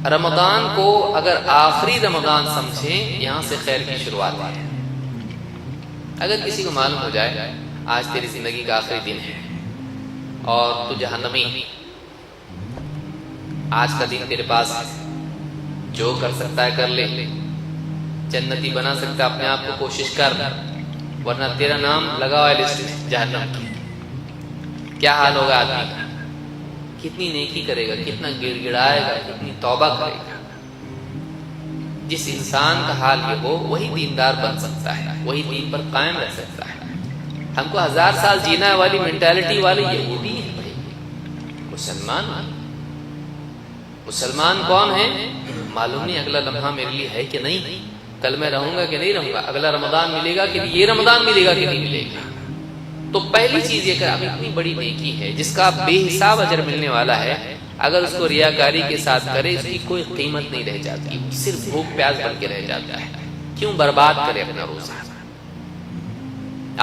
رمضان کو اگر آخری رمضان سمجھیں، یہاں سے خیر کی شروعات ہے۔ اگر کسی کو معلوم ہو جائے آج تیری زندگی کا آخری دن ہے اور تو جہنمی، آج کا دن تیرے پاس جو کر سکتا ہے کر لے، جنتی بنا سکتا ہے اپنے آپ کو کوشش کر، ورنہ تیرا نام لگا ہوا ہے لسٹ میں جہنم کی۔ کیا حال ہوگا آدمی کا؟ کتنی نیکی کرے گا، کتنا گڑ گڑائے گا، کتنی توبہ کرے گا۔ جس انسان کا حال یہ ہو وہی دیندار بن سکتا ہے، وہی دین پر قائم رہ سکتا ہے۔ ہم کو 1000 سال جینا والی مینٹالٹی والے یہودی ہیں بھائی، مسلمان کون ہے معلوم نہیں، اگلا لمحہ میرے لیے ہے کہ نہیں، کل میں رہوں گا کہ نہیں رہوں گا، اگلا رمضان ملے گا کہ یہ رمضان ملے گا کہ نہیں ملے گا۔ تو پہلی چیز یہ کہ اب اتنی بڑی نیکی ہے جس کا بے حساب اجر ملنے والا ہے، اگر اس کو ریاکاری کے ساتھ کرے اس کی کوئی قیمت نہیں رہ جاتی، صرف بھوک پیاس بن کے رہ جاتا ہے۔ کیوں برباد کرے اپنا روزہ؟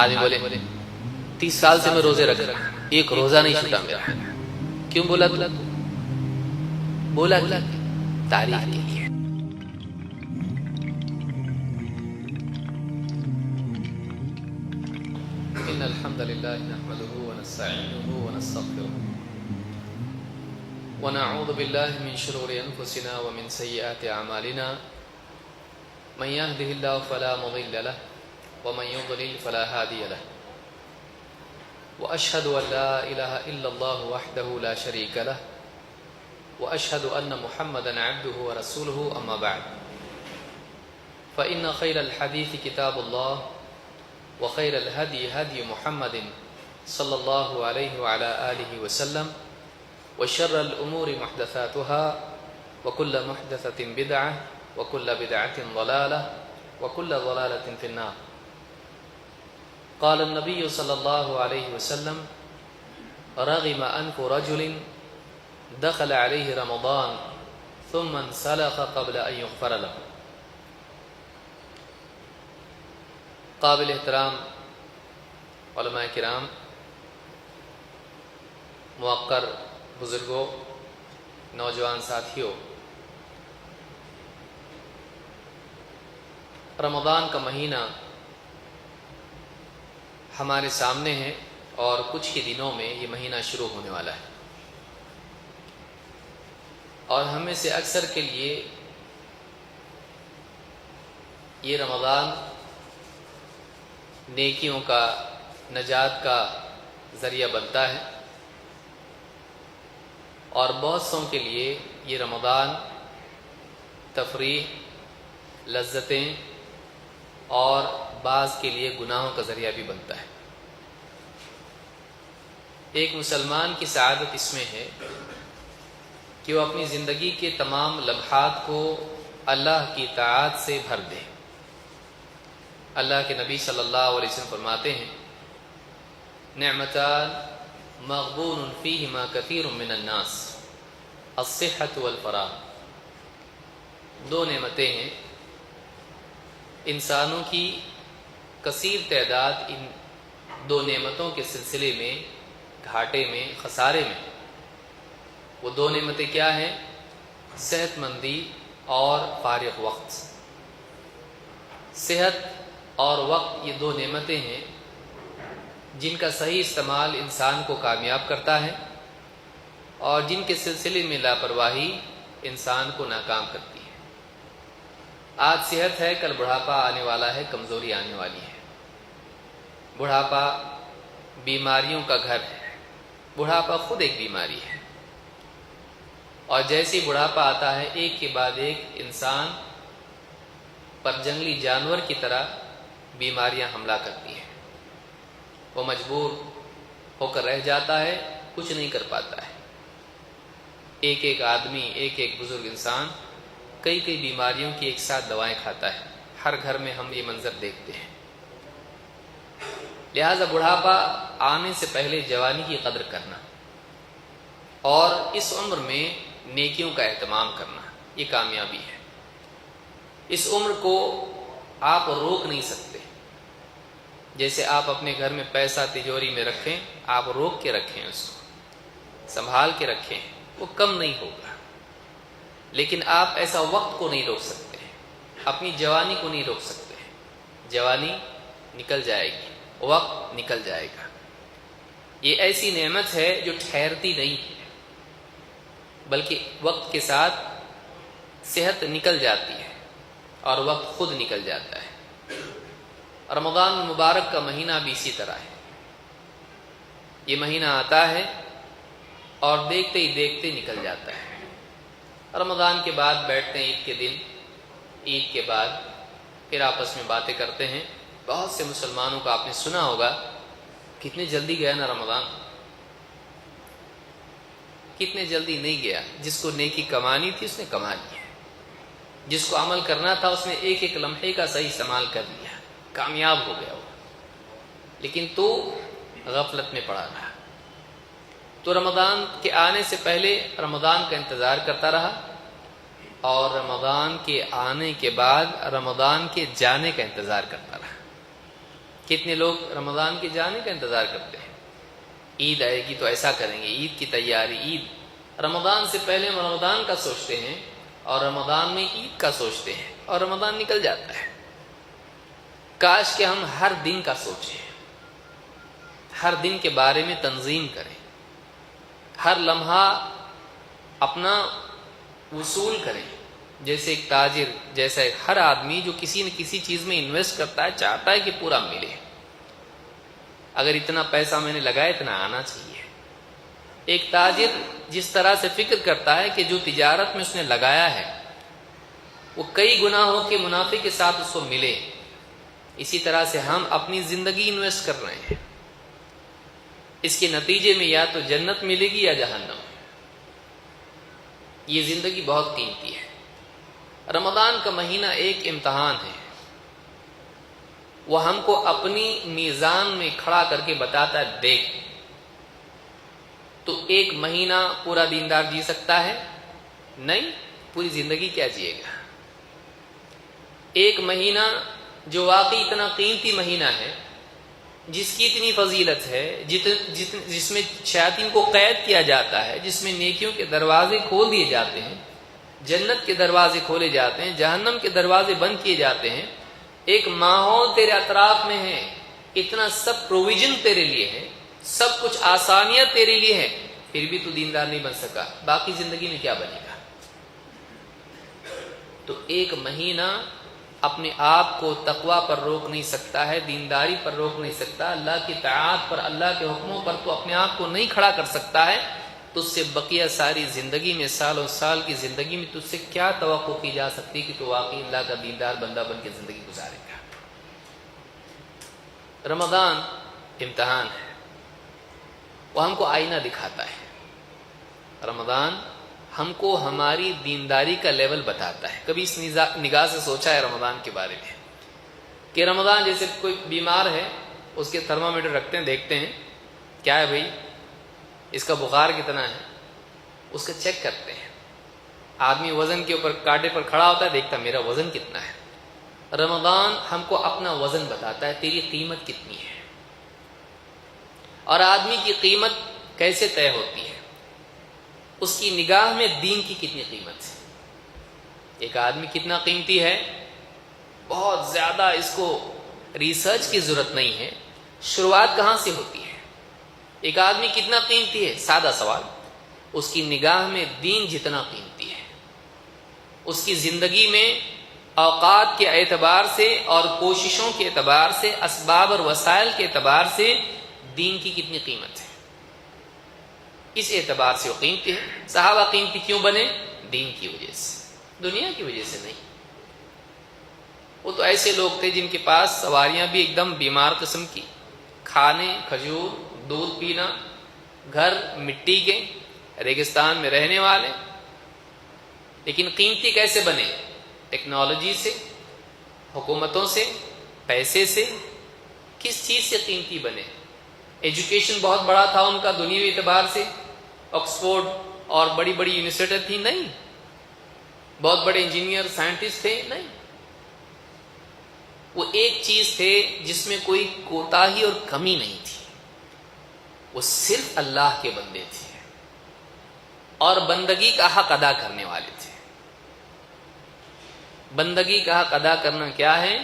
آدمی بولے 30 سال سے میں روزے رکھ رہا ہوں، ایک روزہ نہیں چھوٹا میرا۔ کیوں بولا تو؟ بولا کہ تاریخ کے لیے۔ ان الحمد للہ نحمده ونستعینه ونستغفره ونعوذ باللہ من شرور انفسنا ومن سیئات اعمالنا، من يهده الله فلا مضل له ومن يضلل فلا هادي له، واشهد ان لا اله الا الله وحده لا شريك له، واشهد ان محمدا عبده ورسوله، اما بعد فان خير الحديث كتاب الله وخير الهدي هدي محمد صلى الله عليه وعلى آله وسلم، وشر الأمور محدثاتها وكل محدثة بدعة وكل بدعة ضلالة وكل ضلالة في النار۔ قال النبي صلى الله عليه وسلم: رغم أنف رجل دخل عليه رمضان ثم انسلخ قبل أن يغفر له۔ قابل احترام علماء کرام، موقر بزرگوں، نوجوان ساتھیوں، رمضان کا مہینہ ہمارے سامنے ہے اور کچھ ہی دنوں میں یہ مہینہ شروع ہونے والا ہے، اور ہم میں سے اکثر کے لیے یہ رمضان نیکیوں کا، نجات کا ذریعہ بنتا ہے، اور بہت سوں کے لیے یہ رمضان تفریح، لذتیں اور بعض کے لیے گناہوں کا ذریعہ بھی بنتا ہے۔ ایک مسلمان کی سعادت اس میں ہے کہ وہ اپنی زندگی کے تمام لمحات کو اللہ کی اطاعت سے بھر دے۔ اللہ کے نبی صلی اللہ علیہ وسلم فرماتے ہیں: نعمتان مغبون فیہما کثیر من الناس، الصحۃ والفراغ۔ دو نعمتیں ہیں، انسانوں کی کثیر تعداد ان دو نعمتوں کے سلسلے میں گھاٹے میں، خسارے میں۔ وہ دو نعمتیں کیا ہیں؟ صحت مندی اور فارغ وقت۔ صحت اور وقت یہ دو نعمتیں ہیں جن کا صحیح استعمال انسان کو کامیاب کرتا ہے اور جن کے سلسلے میں لاپرواہی انسان کو ناکام کرتی ہے۔ آج صحت ہے، کل بڑھاپا آنے والا ہے، کمزوری آنے والی ہے۔ بڑھاپا بیماریوں کا گھر ہے، بڑھاپا خود ایک بیماری ہے، اور جیسے بڑھاپا آتا ہے ایک کے بعد ایک انسان پر جنگلی جانور کی طرح بیماریاں حملہ کرتی ہیں۔ وہ مجبور ہو کر رہ جاتا ہے، کچھ نہیں کر پاتا ہے۔ ایک ایک آدمی، ایک ایک بزرگ انسان کئی کئی بیماریوں کی ایک ساتھ دوائیں کھاتا ہے۔ ہر گھر میں ہم یہ منظر دیکھتے ہیں۔ لہذا بڑھاپا آنے سے پہلے جوانی کی قدر کرنا اور اس عمر میں نیکیوں کا اہتمام کرنا، یہ کامیابی ہے۔ اس عمر کو آپ روک نہیں سکتے۔ جیسے آپ اپنے گھر میں پیسہ تجوری میں رکھیں، آپ روک کے رکھیں، اس کو سنبھال کے رکھیں، وہ کم نہیں ہوگا۔ لیکن آپ ایسا وقت کو نہیں روک سکتے، اپنی جوانی کو نہیں روک سکتے۔ جوانی نکل جائے گی، وقت نکل جائے گا۔ یہ ایسی نعمت ہے جو ٹھہرتی نہیں ہے، بلکہ وقت کے ساتھ صحت نکل جاتی ہے اور وقت خود نکل جاتا ہے۔ رمضان المبارک کا مہینہ بھی اسی طرح ہے۔ یہ مہینہ آتا ہے اور دیکھتے ہی دیکھتے نکل جاتا ہے۔ رمضان کے بعد بیٹھتے ہیں عید کے دن، عید کے بعد پھر آپس میں باتیں کرتے ہیں۔ بہت سے مسلمانوں کا آپ نے سنا ہوگا، کتنے جلدی گیا نا رمضان، کتنے جلدی نہیں گیا۔ جس کو نیکی کمانی تھی اس نے کما لی، جس کو عمل کرنا تھا اس نے ایک ایک لمحے کا صحیح استعمال کر لیا، کامیاب ہو گیا وہ۔ لیکن تو غفلت میں پڑا رہا، تو رمضان کے آنے سے پہلے رمضان کا انتظار کرتا رہا، اور رمضان کے آنے کے بعد رمضان کے جانے کا انتظار کرتا رہا۔ کتنے لوگ رمضان کے جانے کا انتظار کرتے ہیں، عید آئے گی تو ایسا کریں گے، عید کی تیاری، عید رمضان سے پہلے رمضان کا سوچتے ہیں اور رمضان میں عید کا سوچتے ہیں، اور رمضان نکل جاتا ہے۔ کاش کہ ہم ہر دن کا سوچیں، ہر دن کے بارے میں تنظیم کریں، ہر لمحہ اپنا وصول کریں۔ جیسے ایک تاجر، جیسا ایک ہر آدمی جو کسی نہ کسی چیز میں انویسٹ کرتا ہے، چاہتا ہے کہ پورا ملے۔ اگر اتنا پیسہ میں نے لگایا اتنا آنا چاہیے۔ ایک تاجر جس طرح سے فکر کرتا ہے کہ جو تجارت میں اس نے لگایا ہے وہ کئی گناہوں کے منافع کے ساتھ اس کو ملے، اسی طرح سے ہم اپنی زندگی انویسٹ کر رہے ہیں۔ اس کے نتیجے میں یا تو جنت ملے گی یا جہنم۔ یہ زندگی بہت قیمتی ہے۔ رمضان کا مہینہ ایک امتحان ہے، وہ ہم کو اپنی میزان میں کھڑا کر کے بتاتا ہے، دیکھ تو ایک مہینہ پورا دیندار جی سکتا ہے؟ نہیں، پوری زندگی کیا جیے گا؟ ایک مہینہ جو واقعی اتنا قیمتی مہینہ ہے، جس کی اتنی فضیلت ہے، جس میں شیاطین کو قید کیا جاتا ہے، جس میں نیکیوں کے دروازے کھول دیے جاتے ہیں، جنت کے دروازے کھولے جاتے ہیں، جہنم کے دروازے بند کیے جاتے ہیں۔ ایک ماحول تیرے اطراف میں ہے، اتنا سب پروویژن تیرے لیے ہے، سب کچھ آسانیاں تیرے لیے ہے، پھر بھی تو دیندار نہیں بن سکا، باقی زندگی میں کیا بنے گا؟ تو ایک مہینہ اپنے آپ کو تقوی پر روک نہیں سکتا ہے، دینداری پر روک نہیں سکتا، اللہ کی طاعت پر، اللہ کے حکموں پر تو اپنے آپ کو نہیں کھڑا کر سکتا ہے، تو اس سے بقیہ ساری زندگی میں، سالوں سال کی زندگی میں تجھ سے کیا توقع کی جا سکتی کہ تو واقعی اللہ کا دیندار بندہ بن کے زندگی گزارے گا؟ رمضان امتحان ہے، وہ ہم کو آئینہ دکھاتا ہے۔ رمضان ہم کو ہماری دینداری کا لیول بتاتا ہے۔ کبھی اس نگاہ سے سوچا ہے رمضان کے بارے میں کہ رمضان جیسے کوئی بیمار ہے، اس کے تھرمامیٹر رکھتے ہیں، دیکھتے ہیں کیا ہے بھائی، اس کا بخار کتنا ہے، اس کا چیک کرتے ہیں۔ آدمی وزن کے اوپر کانٹے پر کھڑا ہوتا ہے، دیکھتا میرا وزن کتنا ہے۔ رمضان ہم کو اپنا وزن بتاتا ہے، تیری قیمت کتنی ہے، اور آدمی کی قیمت کیسے طے ہوتی ہے، اس کی نگاہ میں دین کی کتنی قیمت ہے۔ ایک آدمی کتنا قیمتی ہے، بہت زیادہ اس کو ریسرچ کی ضرورت نہیں ہے، شروعات کہاں سے ہوتی ہے؟ ایک آدمی کتنا قیمتی ہے، سادہ سوال، اس کی نگاہ میں دین جتنا قیمتی ہے، اس کی زندگی میں اوقات کے اعتبار سے اور کوششوں کے اعتبار سے، اسباب اور وسائل کے اعتبار سے دین کی کتنی قیمت ہے، اس اعتبار سے وہ قیمتی ہے۔ صحابہ قیمتی کیوں بنے؟ دین کی وجہ سے، دنیا کی وجہ سے نہیں۔ وہ تو ایسے لوگ تھے جن کے پاس سواریاں بھی ایک دم بیمار قسم کی، کھانے کھجور، دودھ پینا، گھر مٹی کے، ریگستان میں رہنے والے، لیکن قیمتی کیسے بنے؟ ٹیکنالوجی سے، حکومتوں سے، پیسے سے، کس چیز سے قیمتی بنے؟ ایجوکیشن بہت بڑا تھا ان کا دنیاوی اعتبار سے، آکسفورڈ اور بڑی بڑی یونیورسٹی تھی؟ نہیں۔ بہت بڑے انجینئر سائنٹسٹ تھے؟ نہیں۔ وہ ایک چیز تھے جس میں کوئی کوتاہی اور کمی نہیں تھی، وہ صرف اللہ کے بندے تھے اور بندگی کا حق ادا کرنے والے تھے۔ بندگی کا حق ادا کرنا کیا ہے؟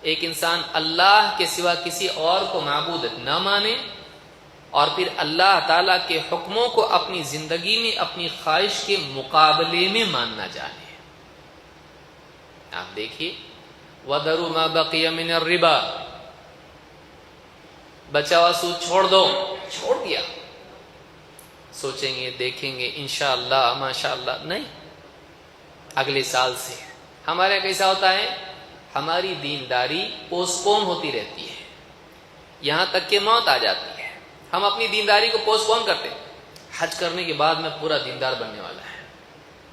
ایک انسان اللہ کے سوا کسی اور کو معبود نہ مانے اور پھر اللہ تعالیٰ کے حکموں کو اپنی زندگی میں اپنی خواہش کے مقابلے میں ماننا جانے۔ آپ دیکھیے وَذَرُوا مَا بَقِيَ مِنَ الرِّبَا، بچا ہوا سود چھوڑ دو، چھوڑ دیا، سوچیں گے دیکھیں گے انشاءاللہ ماشاءاللہ، نہیں، اگلے سال سے۔ ہمارے یہاں کیسا ہوتا ہے؟ ہماری دینداری پوسٹ پون ہوتی رہتی ہے یہاں تک کہ موت آ جاتی ہے۔ ہم اپنی دینداری کو پوسٹ پون کرتے ہیں، حج کرنے کے بعد میں پورا دیندار بننے والا ہے،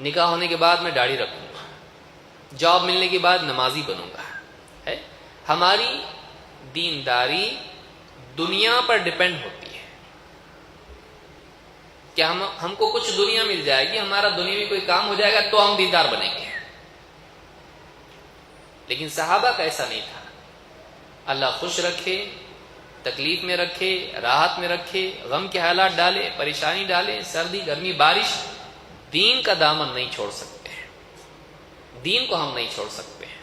نکاح ہونے کے بعد میں داڑھی رکھوں گا، جاب ملنے کے بعد نمازی بنوں گا، ہے؟ ہماری دینداری دنیا پر ڈیپینڈ ہوتی ہے کہ ہم کو کچھ دنیا مل جائے گی، ہمارا دنیا میں کوئی کام ہو جائے گا تو ہم دیندار بنیں گے۔ لیکن صحابہ کا ایسا نہیں تھا۔ اللہ خوش رکھے، تکلیف میں رکھے، راحت میں رکھے، غم کے حالات ڈالے، پریشانی ڈالے، سردی گرمی بارش، دین کا دامن نہیں چھوڑ سکتے ہیں، دین کو ہم نہیں چھوڑ سکتے ہیں۔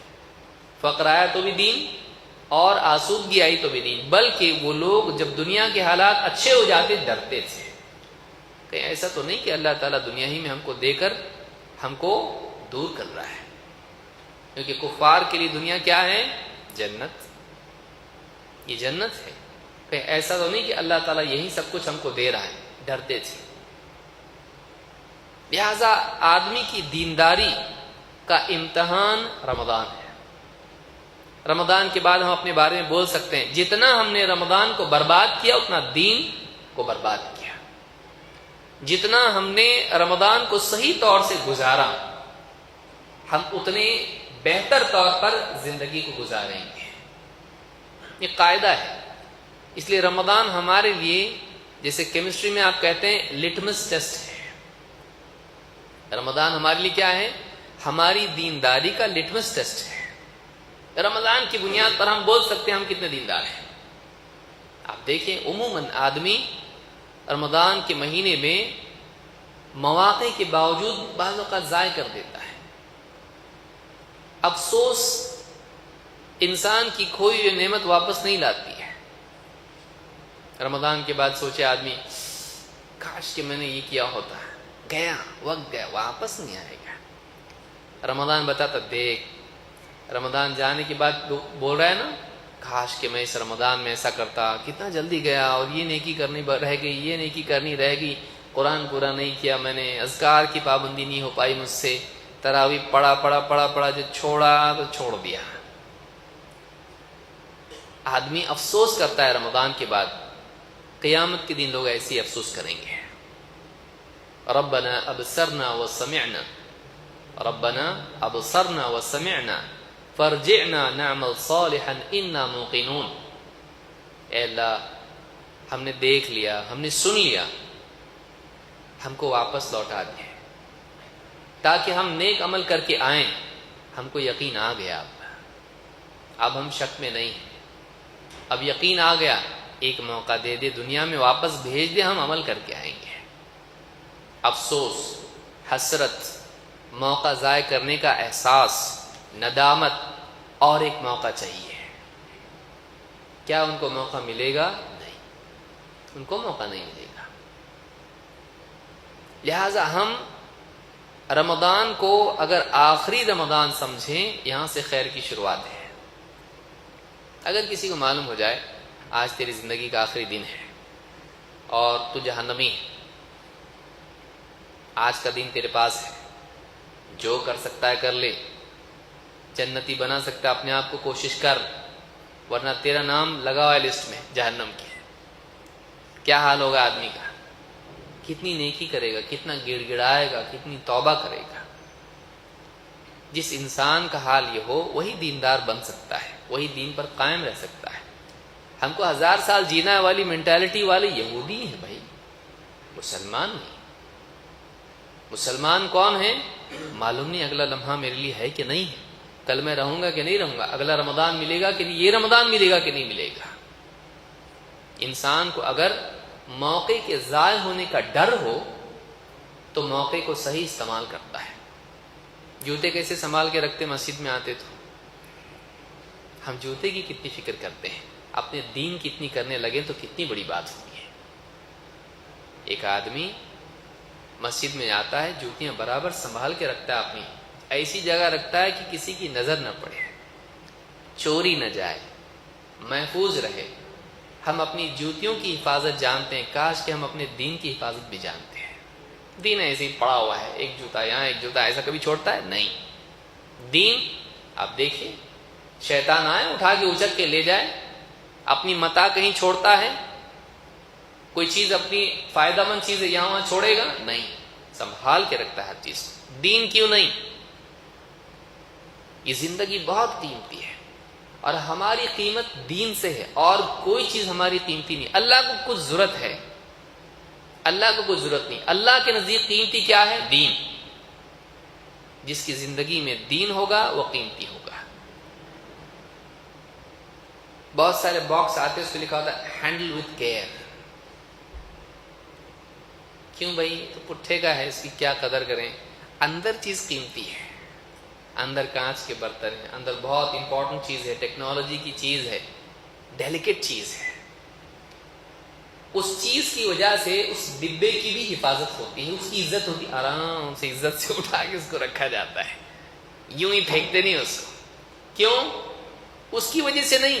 فقر آیا تو بھی دین اور آسودگی آئی تو بھی دین، بلکہ وہ لوگ جب دنیا کے حالات اچھے ہو جاتے ڈرتے تھے، کہیں ایسا تو نہیں کہ اللہ تعالیٰ دنیا ہی میں ہم کو دے کر ہم کو دور کر رہا ہے، کیونکہ کفار کے لیے دنیا کیا ہے؟ جنت، یہ جنت ہے، کہیں ایسا تو نہیں کہ اللہ تعالیٰ یہی سب کچھ ہم کو دے رہا ہے، ڈرتے تھے۔ لہذا آدمی کی دینداری کا امتحان رمضان ہے۔ رمضان کے بعد ہم اپنے بارے میں بول سکتے ہیں جتنا ہم نے رمضان کو برباد کیا اتنا دین کو برباد کیا، جتنا ہم نے رمضان کو صحیح طور سے گزارا ہم اتنے بہتر طور پر زندگی کو گزاریں گے، یہ قاعدہ ہے۔ اس لیے رمضان ہمارے لیے جیسے کیمسٹری میں آپ کہتے ہیں لٹمس ٹیسٹ ہے، رمضان ہمارے لیے کیا ہے؟ ہماری دینداری کا لٹمس ٹیسٹ ہے۔ رمضان کی بنیاد پر ہم بول سکتے ہیں ہم کتنے دیندار ہیں۔ آپ دیکھیں عموماً آدمی رمضان کے مہینے میں مواقع کے باوجود بعض اوقات ضائع کر دیتا ہے۔ افسوس انسان کی کھوئی ہوئی نعمت واپس نہیں لاتی ہے۔ رمضان کے بعد سوچے آدمی کاش کہ میں نے یہ کیا ہوتا، گیا وقت گیا، واپس نہیں آئے گا۔ رمضان بتاتا دیکھ، رمضان جانے کے بعد بول رہا ہے نا کاش کہ میں اس رمضان میں ایسا کرتا، کتنا جلدی گیا، اور یہ نیکی کرنی رہ گئی، یہ نیکی کرنی رہ گئی، قرآن پورا نہیں کیا میں نے، اذکار کی پابندی نہیں ہو پائی مجھ سے، تراویح پڑھا جو چھوڑا تو چھوڑ دیا۔ آدمی افسوس کرتا ہے رمضان کے بعد، قیامت کے دن لوگ ایسے ہی افسوس کریں گے۔ ربنا ابصرنا وسمعنا، ربنا ابصرنا وسمعنا فرجعنا نعمل صالحا انا موقنون، اے اللہ ہم نے دیکھ لیا، ہم نے سن لیا، ہم کو واپس لوٹا دے تاکہ ہم نیک عمل کر کے آئیں۔ ہم کو یقین آ گیا، اب ہم شک میں نہیں ہیں، اب یقین آ گیا، ایک موقع دے دے، دنیا میں واپس بھیج دے، ہم عمل کر کے آئیں گے۔ افسوس، حسرت، موقع ضائع کرنے کا احساس، ندامت، اور ایک موقع چاہیے۔ کیا ان کو موقع ملے گا؟ نہیں، ان کو موقع نہیں ملے گا۔ لہذا ہم رمضان کو اگر آخری رمضان سمجھیں، یہاں سے خیر کی شروعات ہے۔ اگر کسی کو معلوم ہو جائے آج تیری زندگی کا آخری دن ہے اور تو جہنمی ہے، آج کا دن تیرے پاس ہے، جو کر سکتا ہے کر لے، جنتی بنا سکتا ہے اپنے آپ کو کوشش کر، ورنہ تیرا نام لگا ہوا ہے لسٹ میں جہنم کی۔ کیا حال ہوگا آدمی کا؟ کتنی نیکی کرے گا، کتنا گڑ گڑائے گا، کتنی توبہ کرے گا۔ جس انسان کا حال یہ ہو وہی دیندار بن سکتا ہے، وہی دین پر قائم رہ سکتا ہے۔ ہم کو 1000 سال جینا والی مینٹالٹی والے یہودی ہیں بھائی، مسلمان نہیں۔ مسلمان کون ہے؟ معلوم نہیں اگلا لمحہ میرے لیے ہے کہ نہیں ہے، کل میں رہوں گا کہ نہیں رہوں گا، اگلا رمضان ملے گا کہ نہیں، یہ رمضان ملے گا کہ نہیں ملے گا۔ انسان کو اگر موقع کے ضائع ہونے کا ڈر ہو تو موقع کو صحیح استعمال کرتا ہے۔ جوتے کیسے سنبھال کے رکھتے مسجد میں آتے تو؟ ہم جوتے کی کتنی فکر کرتے ہیں، اپنے دین کی اتنی کرنے لگے تو کتنی بڑی بات ہوتی ہے۔ ایک آدمی مسجد میں آتا ہے، جوتیاں برابر سنبھال کے رکھتا ہے، اپنی ایسی جگہ رکھتا ہے کہ کسی کی نظر نہ پڑے، چوری نہ جائے، محفوظ رہے۔ ہم اپنی جوتیوں کی حفاظت جانتے ہیں، کاش کہ ہم اپنے دین کی حفاظت بھی جانتے ہیں۔ دین ایسے ہی پڑا ہوا ہے، ایک جوتا یہاں ایک جوتا، ایسا کبھی چھوڑتا ہے؟ نہیں۔ دین آپ دیکھیے، شیطان آئے اٹھا کے اچک کے لے جائے، اپنی متاع کہیں چھوڑتا ہے؟ کوئی چیز اپنی فائدہ مند چیز یہاں وہاں چھوڑے گا؟ نہیں، سنبھال کے رکھتا ہے ہر چیز۔ دین کیوں نہیں؟ یہ زندگی بہت قیمتی ہے اور ہماری قیمت دین سے ہے، اور کوئی چیز ہماری قیمتی نہیں۔ اللہ کو کچھ ضرورت ہے، اللہ کو کوئی ضرورت نہیں۔ اللہ کے نزدیک قیمتی کیا ہے؟ دین۔ جس کی زندگی میں دین ہوگا وہ قیمتی ہوگا۔ بہت سارے باکس آتے، اس پہ لکھا ہوتا ہے ہینڈل وتھ کیئر۔ کیوں بھائی؟ تو پٹھے کا ہے، اس کی کیا قدر کریں؟ اندر چیز قیمتی ہے، اندر کانچ کے برتن ہیں، اندر بہت امپورٹنٹ چیز ہے، ٹیکنالوجی کی چیز ہے، ڈیلیکیٹ چیز ہے۔ اس چیز کی وجہ سے اس ڈبے کی بھی حفاظت ہوتی ہے، اس کی عزت ہوتی ہے، آرام سے عزت سے اٹھا کے اس کو رکھا جاتا ہے، یوں ہی پھینکتے نہیں اس کو۔ کیوں؟ اس کی وجہ سے نہیں،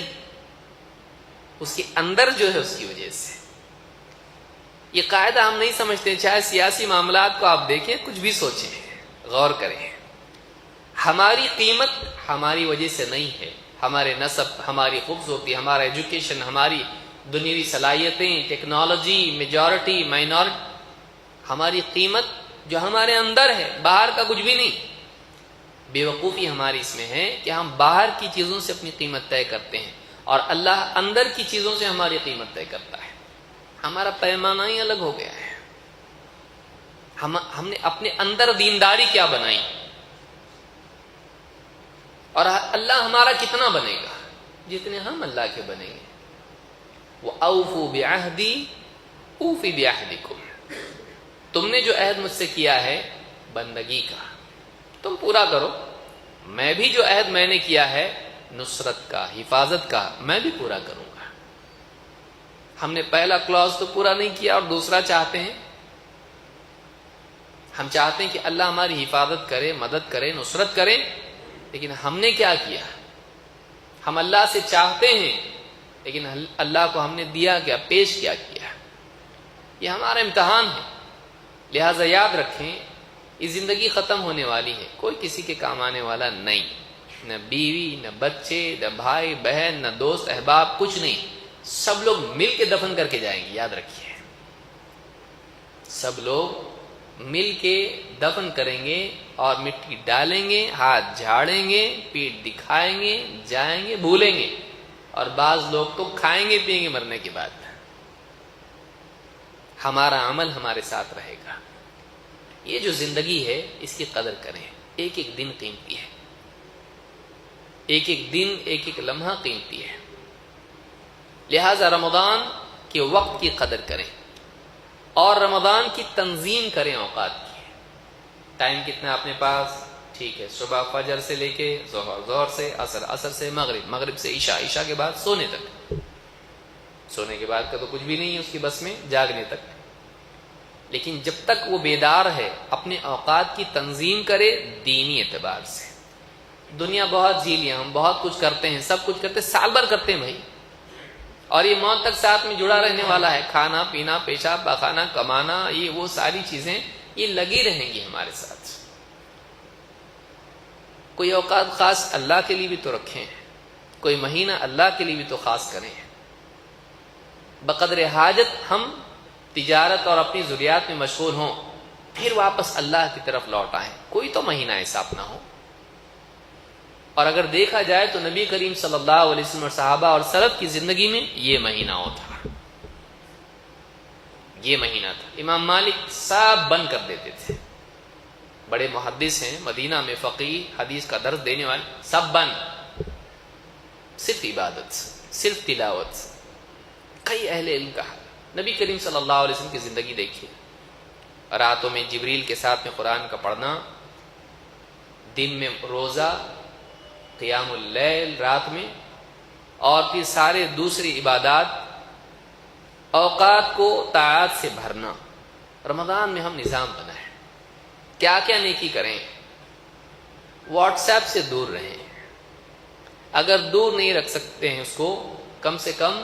اس کے اندر جو ہے اس کی وجہ سے۔ یہ قاعدہ ہم نہیں سمجھتے، چاہے سیاسی معاملات کو آپ دیکھیں، کچھ بھی سوچیں، غور کریں۔ ہماری قیمت ہماری وجہ سے نہیں ہے، ہمارے نسب، ہماری خوبصورتی، ہمارا ایجوکیشن، ہماری دنیوی صلاحیتیں، ٹیکنالوجی، میجورٹی، مائنورٹی، ہماری قیمت جو ہمارے اندر ہے، باہر کا کچھ بھی نہیں۔ بے وقوفی ہماری اس میں ہے کہ ہم باہر کی چیزوں سے اپنی قیمت طے کرتے ہیں اور اللہ اندر کی چیزوں سے ہماری قیمت طے کرتا ہے۔ ہمارا پیمانہ ہی الگ ہو گیا ہے۔ ہم نے اپنے اندر دینداری کیا بنائی، اور اللہ ہمارا کتنا بنے گا؟ جتنے ہم اللہ کے بنیں گے۔ وَأَوْفُوا بِعَهْدِي أُوفِ بِعَهْدِكُمْ، تم نے جو عہد مجھ سے کیا ہے بندگی کا، تم پورا کرو۔ میں بھی جو عہد میں نے کیا ہے نصرت کا، حفاظت کا، میں بھی پورا کروں گا۔ ہم نے پہلا کلاس تو پورا نہیں کیا اور دوسرا چاہتے ہیں۔ ہم چاہتے ہیں کہ اللہ ہماری حفاظت کرے، مدد کرے، نصرت کرے، لیکن ہم نے کیا کیا؟ ہم اللہ سے چاہتے ہیں لیکن اللہ کو ہم نے دیا کیا، پیش کیا کیا؟ یہ ہمارا امتحان ہے۔ لہذا یاد رکھیں، یہ زندگی ختم ہونے والی ہے، کوئی کسی کے کام آنے والا نہیں، نہ بیوی، نہ بچے، نہ بھائی بہن، نہ دوست احباب، کچھ نہیں۔ سب لوگ مل کے دفن کر کے جائیں گے، یاد رکھیے۔ سب لوگ مل کے دفن کریں گے اور مٹی ڈالیں گے، ہاتھ جھاڑیں گے، پیٹ دکھائیں گے، جائیں گے، بھولیں گے، اور بعض لوگ تو کھائیں گے پیئیں گے مرنے کے بعد۔ ہمارا عمل ہمارے ساتھ رہے گا۔ یہ جو زندگی ہے اس کی قدر کریں، ایک ایک دن قیمتی ہے، ایک ایک دن، ایک ایک لمحہ قیمتی ہے۔ لہذا رمضان کے وقت کی قدر کریں اور رمضان کی تنظیم کریں، اوقات کی۔ ٹائم کتنا اپنے پاس؟ ٹھیک ہے، صبح فجر سے لے کے ظہر، ظہر سے عصر، عصر سے مغرب، مغرب سے عشاء، عشاء کے بعد سونے تک۔ سونے کے بعد کا تو کچھ بھی نہیں ہے اس کی بس میں، جاگنے تک۔ لیکن جب تک وہ بیدار ہے اپنے اوقات کی تنظیم کرے دینی اعتبار سے۔ دنیا بہت جی لیا، ہم بہت کچھ کرتے ہیں، سب کچھ کرتے ہیں، سال بھر کرتے ہیں بھائی، اور یہ موت تک ساتھ میں جڑا رہنے والا ہے۔ کھانا پینا، پیشاب پاخانہ، کمانا، یہ وہ ساری چیزیں یہ لگی رہیں گی ہمارے ساتھ۔ کوئی اوقات خاص اللہ کے لیے بھی تو رکھیں، کوئی مہینہ اللہ کے لیے بھی تو خاص کریں۔ بقدر حاجت ہم تجارت اور اپنی ضروریات میں مشغول ہوں، پھر واپس اللہ کی طرف لوٹ آئیں۔ کوئی تو مہینہ ایسا اپنا ہو۔ اور اگر دیکھا جائے تو نبی کریم صلی اللہ علیہ وسلم اور صحابہ اور سلف کی زندگی میں یہ مہینہ ہوتا، یہ مہینہ تھا۔ امام مالک سب بند کر دیتے تھے، بڑے محدث ہیں، مدینہ میں فقیہ، حدیث کا درس دینے والے، سب بند، صرف عبادت، صرف تلاوت۔ کئی اہل علم کا حال۔ نبی کریم صلی اللہ علیہ وسلم کی زندگی دیکھیے، راتوں میں جبریل کے ساتھ میں قرآن کا پڑھنا، دن میں روزہ، قیام اللیل رات میں، اور پھر سارے دوسری عبادات، اوقات کو طاعات سے بھرنا۔ رمضان میں ہم نظام بنائیں، کیا کیا نیکی کریں۔ واٹس ایپ سے دور رہیں، اگر دور نہیں رکھ سکتے ہیں اس کو، کم سے کم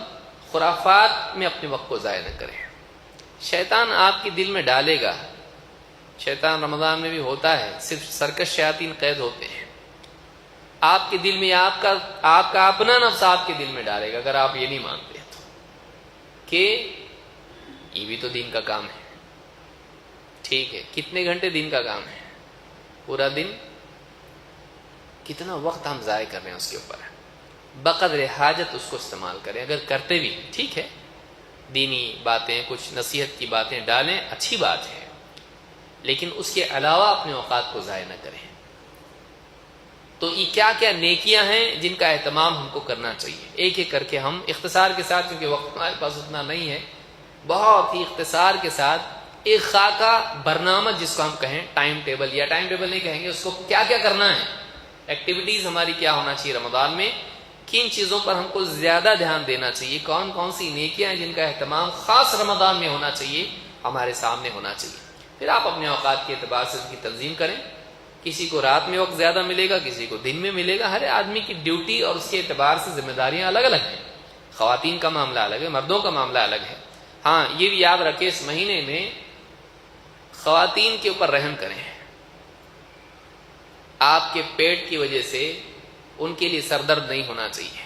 خرافات میں اپنے وقت کو ضائع نہ کریں۔ شیطان آپ کے دل میں ڈالے گا، شیطان رمضان میں بھی ہوتا ہے، صرف سرکش شیاطین قید ہوتے ہیں۔ آپ کے دل میں آپ کا اپنا نفس آپ کے دل میں ڈالے گا، اگر آپ یہ نہیں مانتے تو، کہ یہ بھی تو دین کا کام ہے۔ ٹھیک ہے، کتنے گھنٹے دن کا کام ہے؟ پورا دن کتنا وقت ہم ضائع کر رہے ہیں اس کے اوپر۔ بقدر حاجت اس کو استعمال کریں، اگر کرتے بھی ٹھیک ہے، دینی باتیں، کچھ نصیحت کی باتیں ڈالیں، اچھی بات ہے، لیکن اس کے علاوہ اپنے اوقات کو ضائع نہ کریں۔ تو یہ کیا کیا نیکیاں ہیں جن کا اہتمام ہم کو کرنا چاہیے، ایک ایک کر کے ہم اختصار کے ساتھ، کیونکہ وقت ہمارے پاس اتنا نہیں ہے، بہت ہی اختصار کے ساتھ ایک خاکہ برنامہ، جس کو ہم کہیں ٹائم ٹیبل، یا ٹائم ٹیبل نہیں کہیں گے اس کو، کیا کیا کرنا ہے، ایکٹیویٹیز ہماری کیا ہونا چاہیے رمضان میں، کن چیزوں پر ہم کو زیادہ دھیان دینا چاہیے، کون کون سی نیکیاں ہیں جن کا اہتمام خاص رمضان میں ہونا چاہیے، ہمارے سامنے ہونا چاہیے۔ پھر آپ اپنے اوقات کے اعتبار سے اس کی تنظیم کریں، کسی کو رات میں وقت زیادہ ملے گا، کسی کو دن میں ملے گا، ہر آدمی کی ڈیوٹی اور اس کے اعتبار سے ذمہ داریاں الگ الگ ہیں، خواتین کا معاملہ الگ ہے، مردوں کا معاملہ الگ ہے۔ ہاں یہ بھی یاد رکھیں، اس مہینے میں خواتین کے اوپر رحم کریں، آپ کے پیٹ کی وجہ سے ان کے لیے سر درد نہیں ہونا چاہیے۔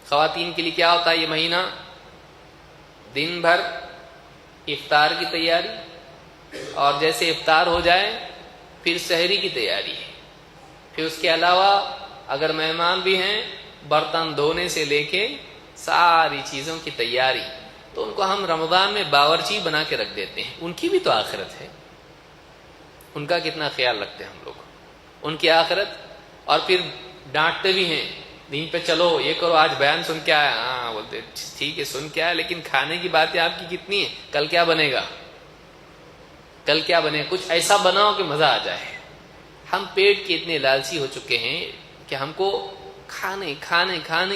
خواتین کے لیے کیا ہوتا ہے یہ مہینہ، دن بھر افطار کی تیاری، اور جیسے افطار ہو جائے پھر سحری کی تیاری ہے، پھر اس کے علاوہ اگر مہمان بھی ہیں، برتن دھونے سے لے کے ساری چیزوں کی تیاری۔ تو ان کو ہم رمضان میں باورچی بنا کے رکھ دیتے ہیں، ان کی بھی تو آخرت ہے، ان کا کتنا خیال رکھتے ہیں ہم لوگ، ان کی آخرت۔ اور پھر ڈانٹتے بھی ہیں، دین پہ چلو، یہ کرو، آج بیان سن کے آیا، ہاں بولتے ٹھیک ہے سن کے آیا، لیکن کھانے کی باتیں آپ کی کتنی ہیں، کل کیا بنے گا، کل کیا بنے، کچھ ایسا بناؤ کہ مزہ آ جائے۔ ہم پیٹ کے اتنے لالچی ہو چکے ہیں کہ ہم کو کھانے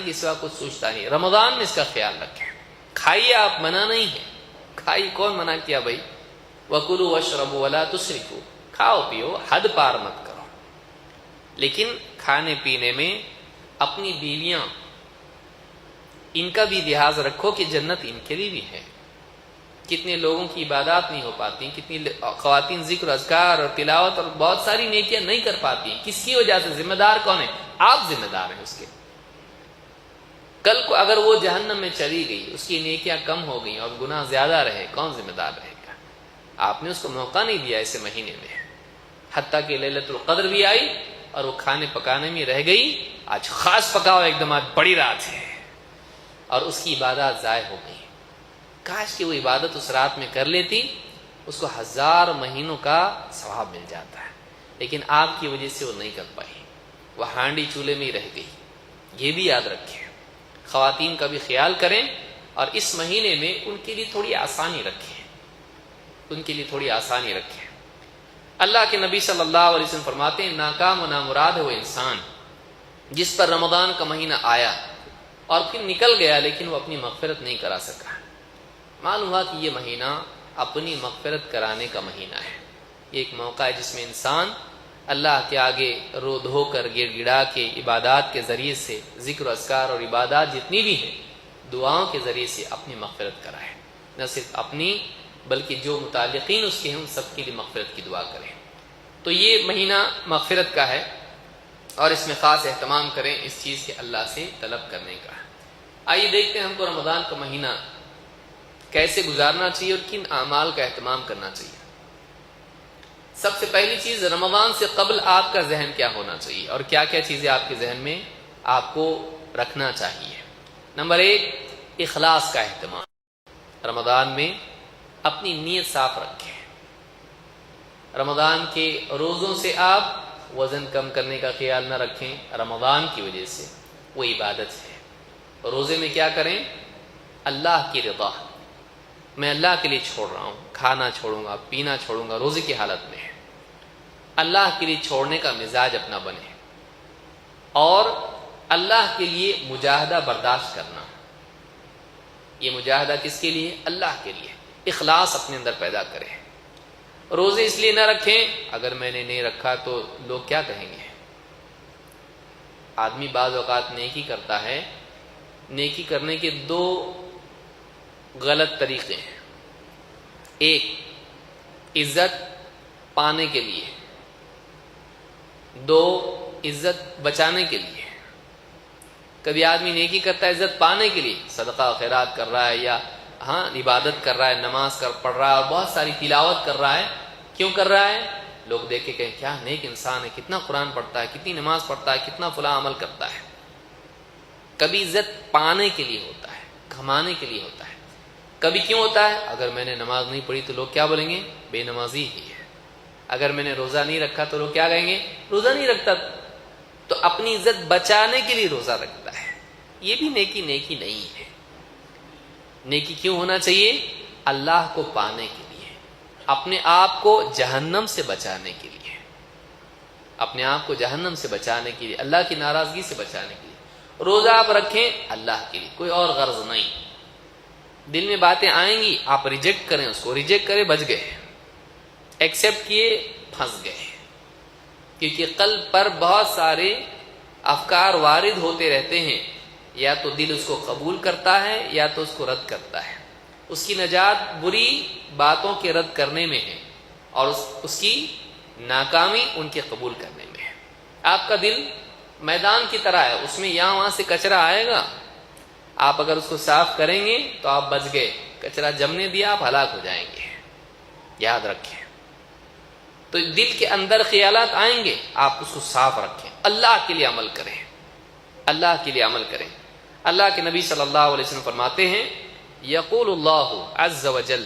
کے سوا کچھ سوچتا نہیں۔ رمضان میں اس کا خیال رکھیں، کھائیے، آپ منع نہیں ہے، کھائی، کون منع کیا بھائی، وَكُلُوا وَاشْرَبُوا وَلَا تُسْرِفُوا، کھاؤ پیو، حد پار مت کرو، لیکن کھانے پینے میں اپنی بیویاں، ان کا بھی لحاظ رکھو کہ جنت ان کے لیے بھی ہے۔ کتنے لوگوں کی عبادات نہیں ہو پاتی، کتنی خواتین ذکر، اذکار اور تلاوت اور بہت ساری نیکیاں نہیں کر پاتی ہیں، کس کی وجہ سے، ذمہ دار کون ہے، آپ ذمہ دار ہیں اس کے۔ کل کو اگر وہ جہنم میں چلی گئی، اس کی نیکیاں کم ہو گئیں اور گناہ زیادہ رہے، کون ذمہ دار رہے گا؟ آپ نے اس کو موقع نہیں دیا ایسے مہینے میں، حتیٰ کہ لیلۃ القدر بھی آئی اور وہ کھانے پکانے میں رہ گئی، آج خاص پکاؤ، ایک دم آج بڑی رات ہے، اور اس کی عبادات ضائع ہو گئی۔ کاش کہ وہ عبادت اس رات میں کر لیتی، اس کو 1000 مہینوں کا ثواب مل جاتا ہے، لیکن آپ کی وجہ سے وہ نہیں کر پائی، وہ ہانڈی چولہے میں ہی رہ گئی۔ یہ بھی یاد رکھیں، خواتین کا بھی خیال کریں، اور اس مہینے میں ان کے لیے تھوڑی آسانی رکھیں، ان کے لیے تھوڑی آسانی رکھیں۔ اللہ کے نبی صلی اللہ علیہ وسلم فرماتے ہیں، ناکام و نامراد ہے وہ انسان جس پر رمضان کا مہینہ آیا اور پھر نکل گیا، لیکن وہ اپنی مغفرت نہیں کرا سکا۔ معلوم ہوا کہ یہ مہینہ اپنی مغفرت کرانے کا مہینہ ہے، یہ ایک موقع ہے جس میں انسان اللہ کے آگے رو دھو کر، گڑ گڑا کے، عبادات کے ذریعے سے، ذکر و اذکار اور عبادات جتنی بھی ہیں، دعاؤں کے ذریعے سے اپنی مغفرت کرائے، نہ صرف اپنی بلکہ جو متعلقین اس کے ہیں ان سب کے لیے مغفرت کی دعا کریں۔ تو یہ مہینہ مغفرت کا ہے، اور اس میں خاص اہتمام کریں اس چیز کے اللہ سے طلب کرنے کا۔ آئیے دیکھتے ہیں ہم کو رمضان کا مہینہ کیسے گزارنا چاہیے اور کن اعمال کا اہتمام کرنا چاہیے۔ سب سے پہلی چیز، رمضان سے قبل آپ کا ذہن کیا ہونا چاہیے اور کیا کیا چیزیں آپ کے ذہن میں آپ کو رکھنا چاہیے۔ نمبر 1، اخلاص کا اہتمام۔ رمضان میں اپنی نیت صاف رکھیں۔ رمضان کے روزوں سے آپ وزن کم کرنے کا خیال نہ رکھیں، رمضان کی وجہ سے وہ عبادت ہے۔ روزے میں کیا کریں، اللہ کی رضا، میں اللہ کے لیے چھوڑ رہا ہوں، کھانا چھوڑوں گا، پینا چھوڑوں گا، روزے کی حالت میں ہے۔ اللہ کے لیے چھوڑنے کا مزاج اپنا بنے، اور اللہ کے لیے مجاہدہ برداشت کرنا۔ یہ مجاہدہ کس کے لیے؟ اللہ کے لیے۔ اخلاص اپنے اندر پیدا کرے۔ روزے اس لیے نہ رکھیں اگر میں نے نہیں رکھا تو لوگ کیا کہیں گے۔ آدمی بعض اوقات نیکی کرتا ہے، نیکی کرنے کے دو غلط طریقے ہیں۔ ایک، عزت پانے کے لیے، دو، عزت بچانے کے لیے۔ کبھی آدمی نیکی کرتا ہے عزت پانے کے لیے، صدقہ خیرات کر رہا ہے یا عبادت کر رہا ہے، نماز پڑھ رہا ہے اور بہت ساری تلاوت کر رہا ہے۔ کیوں کر رہا ہے؟ لوگ دیکھ کے کہیں کیا نیک انسان ہے، کتنا قرآن پڑھتا ہے، کتنی نماز پڑھتا ہے، کتنا فلاں عمل کرتا ہے۔ کبھی عزت پانے کے لیے ہوتا ہے، کمانے کے لیے ہوتا ہے۔ کبھی کیوں ہوتا ہے؟ اگر میں نے نماز نہیں پڑھی تو لوگ کیا بولیں گے؟ بے نمازی ہی ہے۔ اگر میں نے روزہ نہیں رکھا تو لوگ کیا کہیں گے؟ روزہ نہیں رکھتا۔ تو اپنی عزت بچانے کے لیے روزہ رکھتا ہے۔ یہ بھی نیکی نہیں ہے۔ نیکی کیوں ہونا چاہیے؟ اللہ کو پانے کے لیے، اپنے آپ کو جہنم سے بچانے کے لیے، اپنے آپ کو جہنم سے بچانے کے لیے، اللہ کی ناراضگی سے بچانے کے لیے۔ روزہ آپ رکھیں اللہ کے لیے، کوئی اور غرض نہیں۔ دل میں باتیں آئیں گی، آپ ریجیکٹ کریں، اس کو ریجیکٹ کریں، بچ گئے۔ ایکسیپٹ کیے، پھنس گئے۔ کیونکہ قلب پر بہت سارے افکار وارد ہوتے رہتے ہیں، یا تو دل اس کو قبول کرتا ہے یا تو اس کو رد کرتا ہے۔ اس کی نجات بری باتوں کے رد کرنے میں ہے، اور اس کی ناکامی ان کے قبول کرنے میں ہے۔ آپ کا دل میدان کی طرح ہے، اس میں یہاں وہاں سے کچرا آئے گا، آپ اگر اس کو صاف کریں گے تو آپ بچ گئے، کچرا جمنے دیا آپ ہلاک ہو جائیں گے۔ یاد رکھیں۔ تو دل کے اندر خیالات آئیں گے، آپ اس کو صاف رکھیں، اللہ کے لیے عمل کریں، اللہ کے لیے عمل کریں۔ اللہ کے نبی صلی اللہ علیہ وسلم فرماتے ہیں، یقول اللہ عز وجل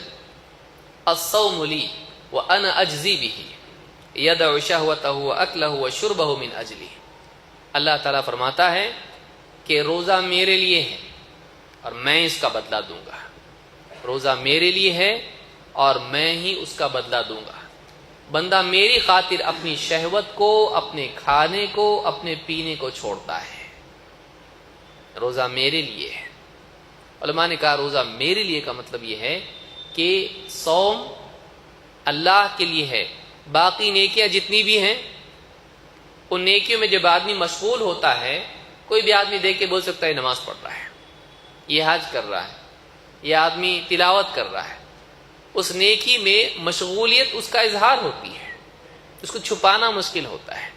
الصوم لی وانا اجزی بہ یدع شہوتہ واکلہ وشربہ من اجلی۔ اللہ تعالیٰ فرماتا ہے کہ روزہ میرے لیے ہے اور میں اس کا بدلہ دوں گا۔ روزہ میرے لیے ہے اور میں ہی اس کا بدلہ دوں گا۔ بندہ میری خاطر اپنی شہوت کو، اپنے کھانے کو، اپنے پینے کو چھوڑتا ہے۔ روزہ میرے لیے ہے۔ علماء نے کہا روزہ میرے لیے کا مطلب یہ ہے کہ صوم اللہ کے لیے ہے، باقی نیکیاں جتنی بھی ہیں ان نیکیوں میں جب آدمی مشغول ہوتا ہے، کوئی بھی آدمی دیکھ کے بول سکتا ہے نماز پڑھ رہا ہے، یہ حج کر رہا ہے، یہ آدمی تلاوت کر رہا ہے۔ اس نیکی میں مشغولیت اس کا اظہار ہوتی ہے، اس کو چھپانا مشکل ہوتا ہے۔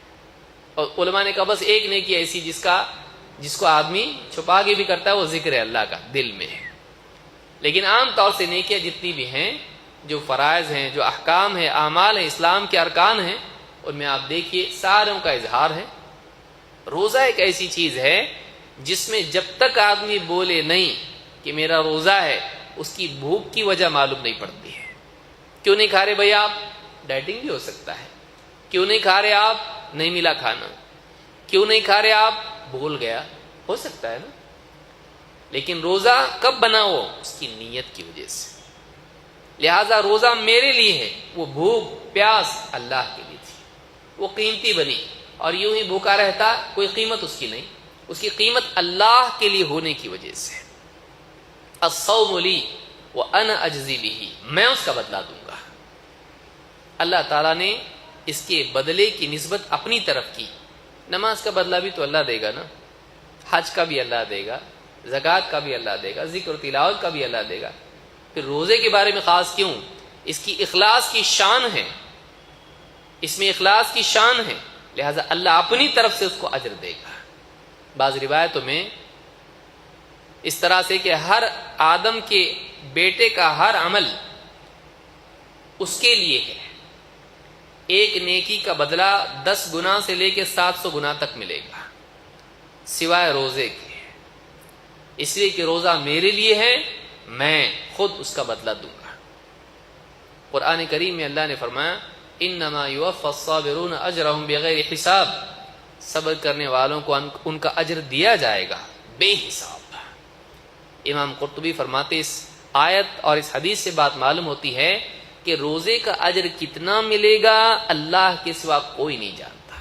اور علماء نے کہا بس ایک نیکی ایسی جس کو آدمی چھپا کے بھی کرتا ہے، وہ ذکر اللہ کا دل میں ہے۔ لیکن عام طور سے نیکیاں جتنی بھی ہیں، جو فرائض ہیں، جو احکام ہیں، اعمال ہیں، اسلام کے ارکان ہیں، ان میں آپ دیکھیے ساروں کا اظہار ہے۔ روزہ ایک ایسی چیز ہے جس میں جب تک آدمی بولے نہیں کہ میرا روزہ ہے، اس کی بھوک کی وجہ معلوم نہیں پڑتی ہے۔ کیوں نہیں کھا رہے بھائی آپ؟ ڈائٹنگ بھی ہو سکتا ہے۔ کیوں نہیں کھا رہے آپ؟ نہیں ملا کھانا۔ کیوں نہیں کھا رہے آپ؟ بھول گیا، ہو سکتا ہے نا۔ لیکن روزہ کب بنا؟ وہ اس کی نیت کی وجہ سے۔ لہذا روزہ میرے لیے ہے، وہ بھوک پیاس اللہ کے لیے تھی، وہ قیمتی بنی، اور یوں ہی بھوکا رہتا کوئی قیمت اس کی نہیں، اس کی قیمت اللہ کے لیے ہونے کی وجہ سے۔ الصوم لی وانا اجزی بہ، میں اس کا بدلہ دوں گا۔ اللہ تعالیٰ نے اس کے بدلے کی نسبت اپنی طرف کی۔ نماز کا بدلہ بھی تو اللہ دے گا نا، حج کا بھی اللہ دے گا، زکوٰۃ کا بھی اللہ دے گا، ذکر و تلاوت کا بھی اللہ دے گا۔ پھر روزے کے بارے میں خاص کیوں؟ اس کی اخلاص کی شان ہے، اس میں اخلاص کی شان ہے، لہذا اللہ اپنی طرف سے اس کو اجر دے گا۔ بعض روایتوں میں اس طرح سے کہ ہر آدم کے بیٹے کا ہر عمل اس کے لیے ہے، ایک نیکی کا بدلہ 10 گنا سے لے کے 700 گنا تک ملے گا، سوائے روزے کے۔ اس لیے کہ روزہ میرے لیے ہے، میں خود اس کا بدلہ دوں گا۔ قرآن کریم میں اللہ نے فرمایا انما یوفی الصابرون اجرهم بغیر حساب، صبر کرنے والوں کو ان کا اجر دیا جائے گا بے حساب۔ امام قرطبی فرماتے اس آیت اور اس حدیث سے بات معلوم ہوتی ہے کہ روزے کا اجر کتنا ملے گا اللہ کے سوا کوئی نہیں جانتا،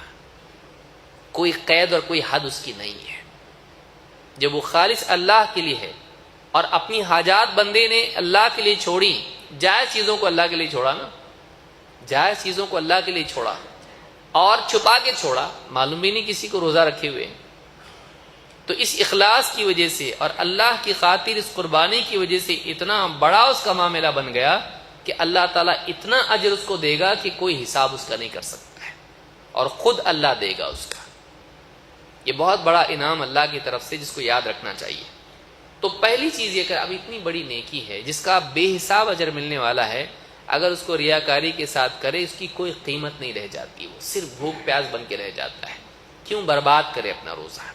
کوئی قید اور کوئی حد اس کی نہیں ہے۔ جب وہ خالص اللہ کے لیے ہے اور اپنی حاجات بندے نے اللہ کے لیے چھوڑی، جائز چیزوں کو اللہ کے لیے چھوڑا نا، جائز چیزوں کو اللہ کے لیے چھوڑا اور چھپا کے چھوڑا، معلوم بھی نہیں کسی کو روزہ رکھے ہوئے، تو اس اخلاص کی وجہ سے اور اللہ کی خاطر اس قربانی کی وجہ سے اتنا بڑا اس کا معاملہ بن گیا کہ اللہ تعالیٰ اتنا اجر اس کو دے گا کہ کوئی حساب اس کا نہیں کر سکتا ہے، اور خود اللہ دے گا اس کا۔ یہ بہت بڑا انعام اللہ کی طرف سے جس کو یاد رکھنا چاہیے۔ تو پہلی چیز یہ کہ اب اتنی بڑی نیکی ہے جس کا بے حساب اجر ملنے والا ہے، اگر اس کو ریاکاری کے ساتھ کرے اس کی کوئی قیمت نہیں رہ جاتی، وہ صرف بھوک پیاس بن کے رہ جاتا ہے۔ کیوں برباد کرے اپنا روزہ؟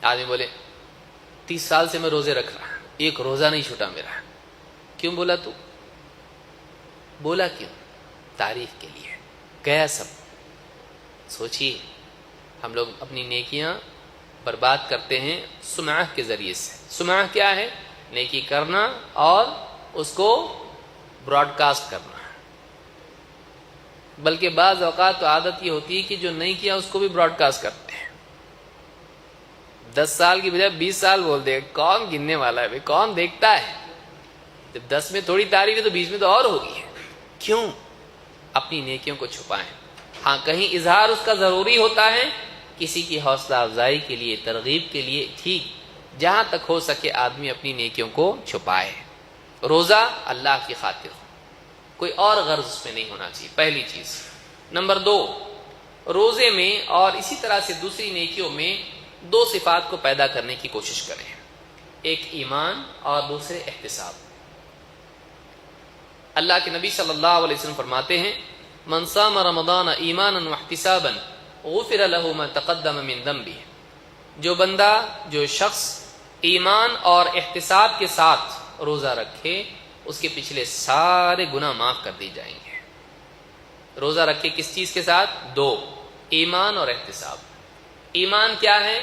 آدمی بولے 30 سال سے میں روزے رکھ رہا، ایک روزہ نہیں چھوٹا میرا۔ کیوں بولا تو؟ بولا کیوں؟ تعریف کے لیے گیا سب۔ سوچیے، ہم لوگ اپنی نیکیاں برباد کرتے ہیں سمعہ کے ذریعے سے۔ سمعہ کیا ہے؟ نیکی کرنا اور اس کو براڈ کاسٹ کرنا۔ بلکہ بعض اوقات تو عادت یہ ہوتی ہے کہ جو نہیں کیا اس کو بھی براڈ کاسٹ کرتے ہیں۔ 10 سال کی بجائے 20 سال بول دے، کون گننے والا ہے بھائی، کون دیکھتا ہے؟ جب 10 میں تھوڑی تعریف ہے تو 20 میں تو اور ہوگی ہے۔ کیوں؟ اپنی نیکیوں کو چھپائیں۔ ہاں کہیں اظہار اس کا ضروری ہوتا ہے، کسی کی حوصلہ افزائی کے لیے، ترغیب کے لیے، ٹھیک، جہاں تک ہو سکے آدمی اپنی نیکیوں کو چھپائے۔ روزہ اللہ کی خاطر ہو، کوئی اور غرض اس میں نہیں ہونا چاہیے، پہلی چیز۔ نمبر 2، روزے میں اور اسی طرح سے دوسری نیکیوں میں 2 صفات کو پیدا کرنے کی کوشش کریں، ایک ایمان اور دوسرے احتساب۔ اللہ کے نبی صلی اللہ علیہ وسلم فرماتے ہیں، من صام رمضان ایمانا واحتسابا غفر له ما تقدم من ذنبه، جو بندہ، جو شخص ایمان اور احتساب کے ساتھ روزہ رکھے اس کے پچھلے سارے گناہ معاف کر دی جائیں گے۔ روزہ رکھے کس چیز کے ساتھ؟ 2، ایمان اور احتساب۔ ایمان کیا ہے؟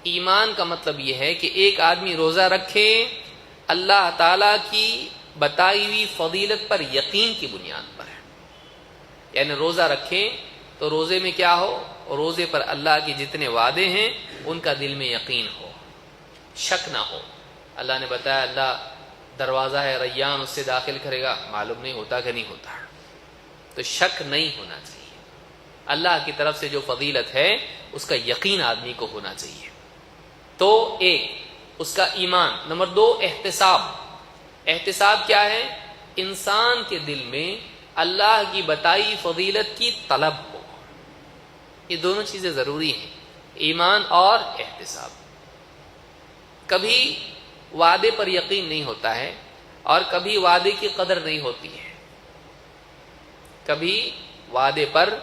ایمان کا مطلب یہ ہے کہ ایک آدمی روزہ رکھے اللہ تعالی کی بتائی ہوئی فضیلت پر یقین کی بنیاد پر ہے، یعنی روزہ رکھے تو روزے میں کیا ہو؟ روزے پر اللہ کے جتنے وعدے ہیں ان کا دل میں یقین ہو، شک نہ ہو۔ اللہ نے بتایا اللہ دروازہ ہے ریان، اس سے داخل کرے گا، معلوم نہیں ہوتا کہ نہیں ہوتا، تو شک نہیں ہونا چاہیے۔ اللہ کی طرف سے جو فضیلت ہے اس کا یقین آدمی کو ہونا چاہیے۔ تو ایک اس کا ایمان۔ نمبر 2، احتساب۔ احتساب کیا ہے؟ انسان کے دل میں اللہ کی بتائی فضیلت کی طلب ہو۔ یہ دونوں چیزیں ضروری ہیں، ایمان اور احتساب۔ کبھی وعدے پر یقین نہیں ہوتا ہے اور کبھی وعدے کی قدر نہیں ہوتی ہے، کبھی وعدے پر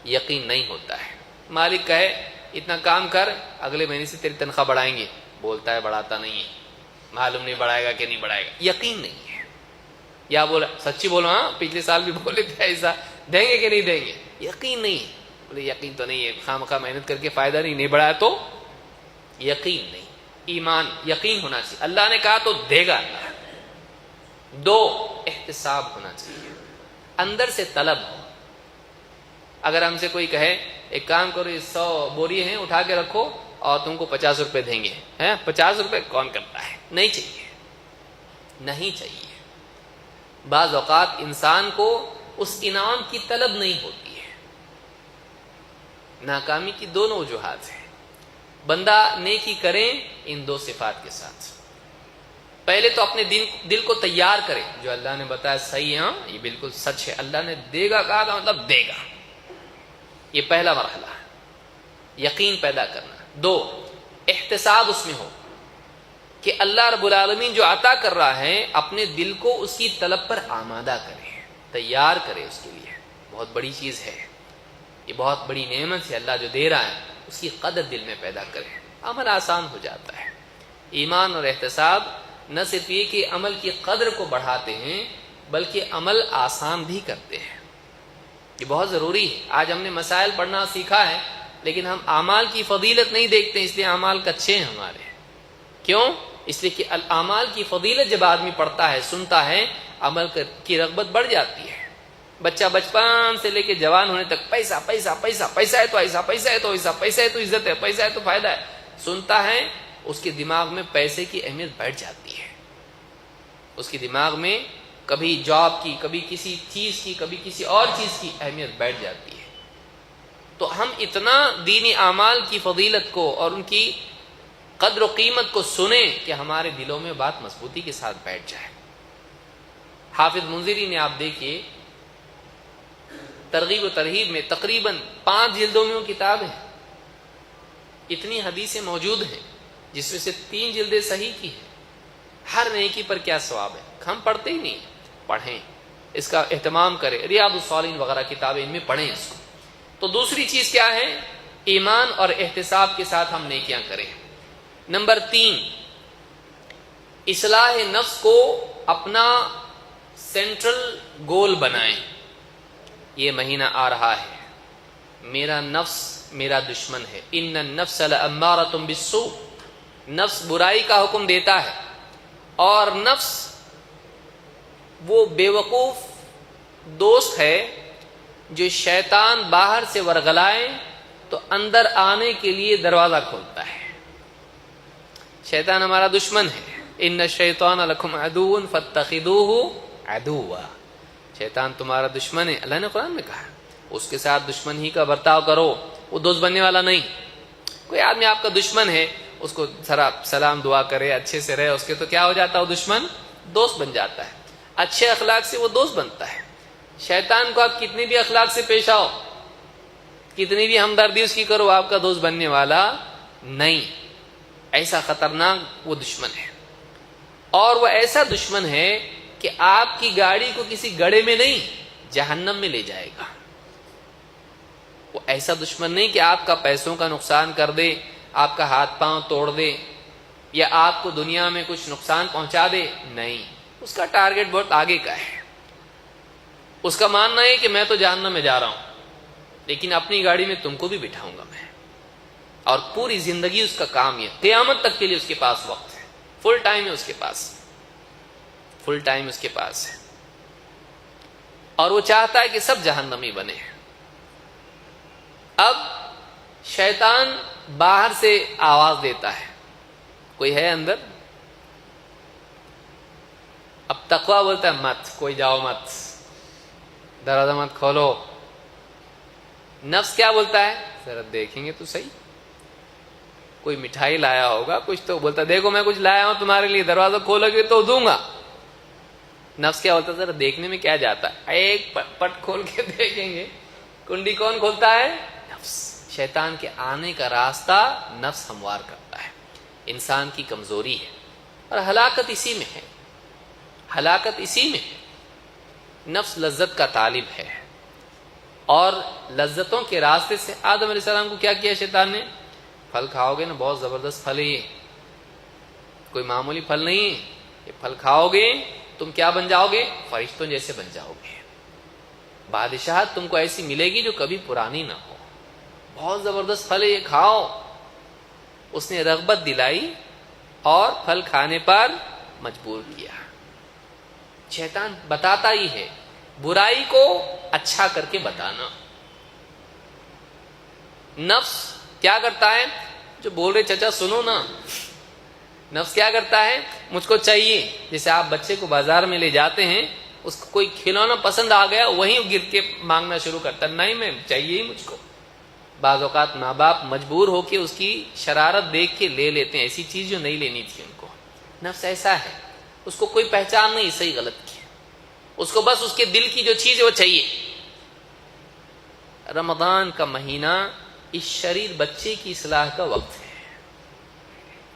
یقین نہیں ہوتا ہے۔ مالک کہے اتنا کام کر، اگلے مہینے سے تیری تنخواہ بڑھائیں گے، بولتا ہے بڑھاتا نہیں ہے، معلوم نہیں بڑھائے گا کہ نہیں بڑھائے گا، یقین نہیں ہے۔ یا بولا سچی بولو، ہاں پچھلے سال بھی بولے تھے ایسا، دیں گے کہ نہیں دیں گے، یقین نہیں ہے، بولے یقین تو نہیں ہے، خواہ محنت کر کے فائدہ نہیں بڑھایا تو یقین نہیں۔ ایمان، یقین ہونا چاہیے، اللہ نے کہا تو دے گا اللہ۔ 2، احتساب ہونا چاہیے، اندر سے طلب ہو۔ اگر ہم سے کوئی کہے ایک کام کرو، یہ 100 بوری ہیں اٹھا کے رکھو اور تم کو 50 روپے دیں گے، 50 روپے کون کرتا ہے؟ نہیں چاہیے، نہیں چاہیے۔ بعض اوقات انسان کو اس انعام کی طلب نہیں ہوتی ہے۔ ناکامی کی دونوں وجوہات ہیں۔ بندہ نیکی کریں ان 2 صفات کے ساتھ۔ پہلے تو اپنے دل کو تیار کرے، جو اللہ نے بتایا صحیح ہے، ہاں یہ بالکل سچ ہے، اللہ نے دے گا کہا تھا مطلب دے گا، یہ پہلا مرحلہ ہے، یقین پیدا کرنا۔ 2، احتساب اس میں ہو کہ اللہ رب العالمین جو عطا کر رہا ہے اپنے دل کو اس کی طلب پر آمادہ کرے، تیار کرے اس کے لیے۔ بہت بڑی چیز ہے یہ، بہت بڑی نعمت ہے، اللہ جو دے رہا ہے اس کی قدر دل میں پیدا کرے، عمل آسان ہو جاتا ہے۔ ایمان اور احتساب نہ صرف یہ کہ عمل کی قدر کو بڑھاتے ہیں بلکہ عمل آسان بھی کرتے ہیں، یہ بہت ضروری ہے۔ آج ہم نے مسائل پڑھنا سیکھا ہے لیکن ہم اعمال کی فضیلت نہیں دیکھتے، اس لیے اعمال کچے ہیں ہمارے۔ کیوں؟ اس لیے کہ اعمال کی فضیلت جب آدمی پڑھتا ہے، سنتا ہے، عمل کی رغبت بڑھ جاتی ہے. بچہ بچپن سے لے کے جوان ہونے تک پیسہ پیسہ پیسہ، پیسہ ہے تو ایسا، پیسہ ہے تو ایسا، پیسہ ہے تو عزت ہے، پیسہ ہے تو فائدہ ہے، سنتا ہے. اس کے دماغ میں پیسے کی اہمیت بیٹھ جاتی ہے. اس کے دماغ میں کبھی جاب کی، کبھی کسی چیز کی، کبھی کسی اور چیز کی اہمیت بیٹھ جاتی ہے. تو ہم اتنا دینی اعمال کی فضیلت کو اور ان کی قدر و قیمت کو سنیں کہ ہمارے دلوں میں بات مضبوطی کے ساتھ بیٹھ جائے. حافظ منذری نے آپ دیکھیے ترغیب و ترہیب میں تقریباً 5 جلدوں میں وہ کتاب ہے. اتنی حدیثیں موجود ہیں جس میں سے 3 جلدیں صحیح کی ہیں. ہر نیکی پر کیا ثواب ہے. ہم پڑھتے ہی نہیں، پڑھیں، اس کا اہتمام کریں. ریاض الصالحین وغیرہ کتابیں ان میں پڑھیں اس کو. تو دوسری چیز کیا ہے؟ ایمان اور احتساب کے ساتھ ہم نیکیاں کریں. نمبر 3، اصلاح نفس کو اپنا سینٹرل گول بنائیں. یہ مہینہ آ رہا ہے، میرا نفس میرا دشمن ہے. ان النفس لامارۃ بالسوء، نفس برائی کا حکم دیتا ہے. اور نفس وہ بیوقوف دوست ہے جو شیطان باہر سے ورغلائے تو اندر آنے کے لیے دروازہ کھولتا ہے. شیطان ہمارا دشمن ہے. ان الشیطان لکم عدو فاتخذوہ عدوا، شیطان تمہارا دشمن ہے. اللہ نے قرآن میں کہا اس کے ساتھ دشمن ہی کا برتاؤ کرو، وہ دوست بننے والا نہیں. کوئی آدمی آپ کا دشمن ہے، اس کو ذرا سلام دعا کرے، اچھے سے رہے، اس کے تو کیا ہو جاتا ہے؟ وہ دشمن دوست بن جاتا ہے. اچھے اخلاق سے وہ دوست بنتا ہے. شیطان کو آپ کتنی بھی اخلاق سے پیش آؤ، کتنی بھی ہمدردی اس کی کرو، آپ کا دوست بننے والا نہیں. ایسا خطرناک وہ دشمن ہے. اور وہ ایسا دشمن ہے کہ آپ کی گاڑی کو کسی گڑھے میں نہیں، جہنم میں لے جائے گا. وہ ایسا دشمن نہیں کہ آپ کا پیسوں کا نقصان کر دے، آپ کا ہاتھ پاؤں توڑ دے، یا آپ کو دنیا میں کچھ نقصان پہنچا دے. نہیں، اس کا ٹارگٹ بہت آگے کا ہے. اس کا ماننا ہے کہ میں تو جہنم میں جا رہا ہوں، لیکن اپنی گاڑی میں تم کو بھی بٹھاؤں گا میں. اور پوری زندگی اس کا کام یہ، قیامت تک کے لیے اس کے پاس وقت ہے. فل ٹائم ہے اس کے پاس، فل ٹائم اس کے پاس ہے. اور وہ چاہتا ہے کہ سب جہنمی بنے. اب شیطان باہر سے آواز دیتا ہے، کوئی ہے اندر؟ اب تقویٰ بولتا ہے مت، کوئی جاؤ مت، دروازہ مت کھولو. نفس کیا بولتا ہے؟ ذرا دیکھیں گے تو صحیح، کوئی مٹھائی لایا ہوگا کچھ، تو بولتا دیکھو میں کچھ لایا ہوں تمہارے لیے، دروازہ کھولو گے تو دوں گا. نفس کیا بولتا ہے؟ ذرا دیکھنے میں کیا جاتا ہے، ایک پٹ کھول کے دیکھیں گے. کنڈی کون کھولتا ہے؟ نفس. شیطان کے آنے کا راستہ نفس ہموار کرتا ہے. انسان کی کمزوری ہے، اور ہلاکت اسی میں ہے. ہلاکت اسی میں ہے. نفس لذت کا طالب ہے، اور لذتوں کے راستے سے آدم علیہ السلام کو کیا کیا شیطان نے؟ پھل کھاؤ گے نا، بہت زبردست پھل ہے یہ، کوئی معمولی پھل نہیں ہے. یہ پھل کھاؤ گے تم کیا بن جاؤ گے؟ فرشتوں جیسے بن جاؤ گے. بادشاہت تم کو ایسی ملے گی جو کبھی پرانی نہ ہو. بہت زبردست پھل ہے یہ، کھاؤ. اس نے رغبت دلائی اور پھل کھانے پر مجبور کیا. شیطان بتاتا ہی ہے، برائی کو اچھا کر کے بتانا. نفس کیا کرتا ہے؟ جو بول رہے چچا سنو نا، نفس کیا کرتا ہے؟ مجھ کو چاہیے. جیسے آپ بچے کو بازار میں لے جاتے ہیں، اس کو کوئی کھلونا پسند آ گیا، وہیں گر کے مانگنا شروع کرتا ہے، نہیں میں چاہیے ہی مجھ کو. بعض اوقات ماں باپ مجبور ہو کے اس کی شرارت دیکھ کے لے لیتے ہیں ایسی چیز جو نہیں لینی تھی ان کو. نفس ایسا ہے، اس کو کوئی پہچان نہیں صحیح غلط کی، اس کو بس اس کے دل کی جو چیز ہے وہ چاہیے. رمضان کا مہینہ اس شریر بچے کی اصلاح کا وقت ہے.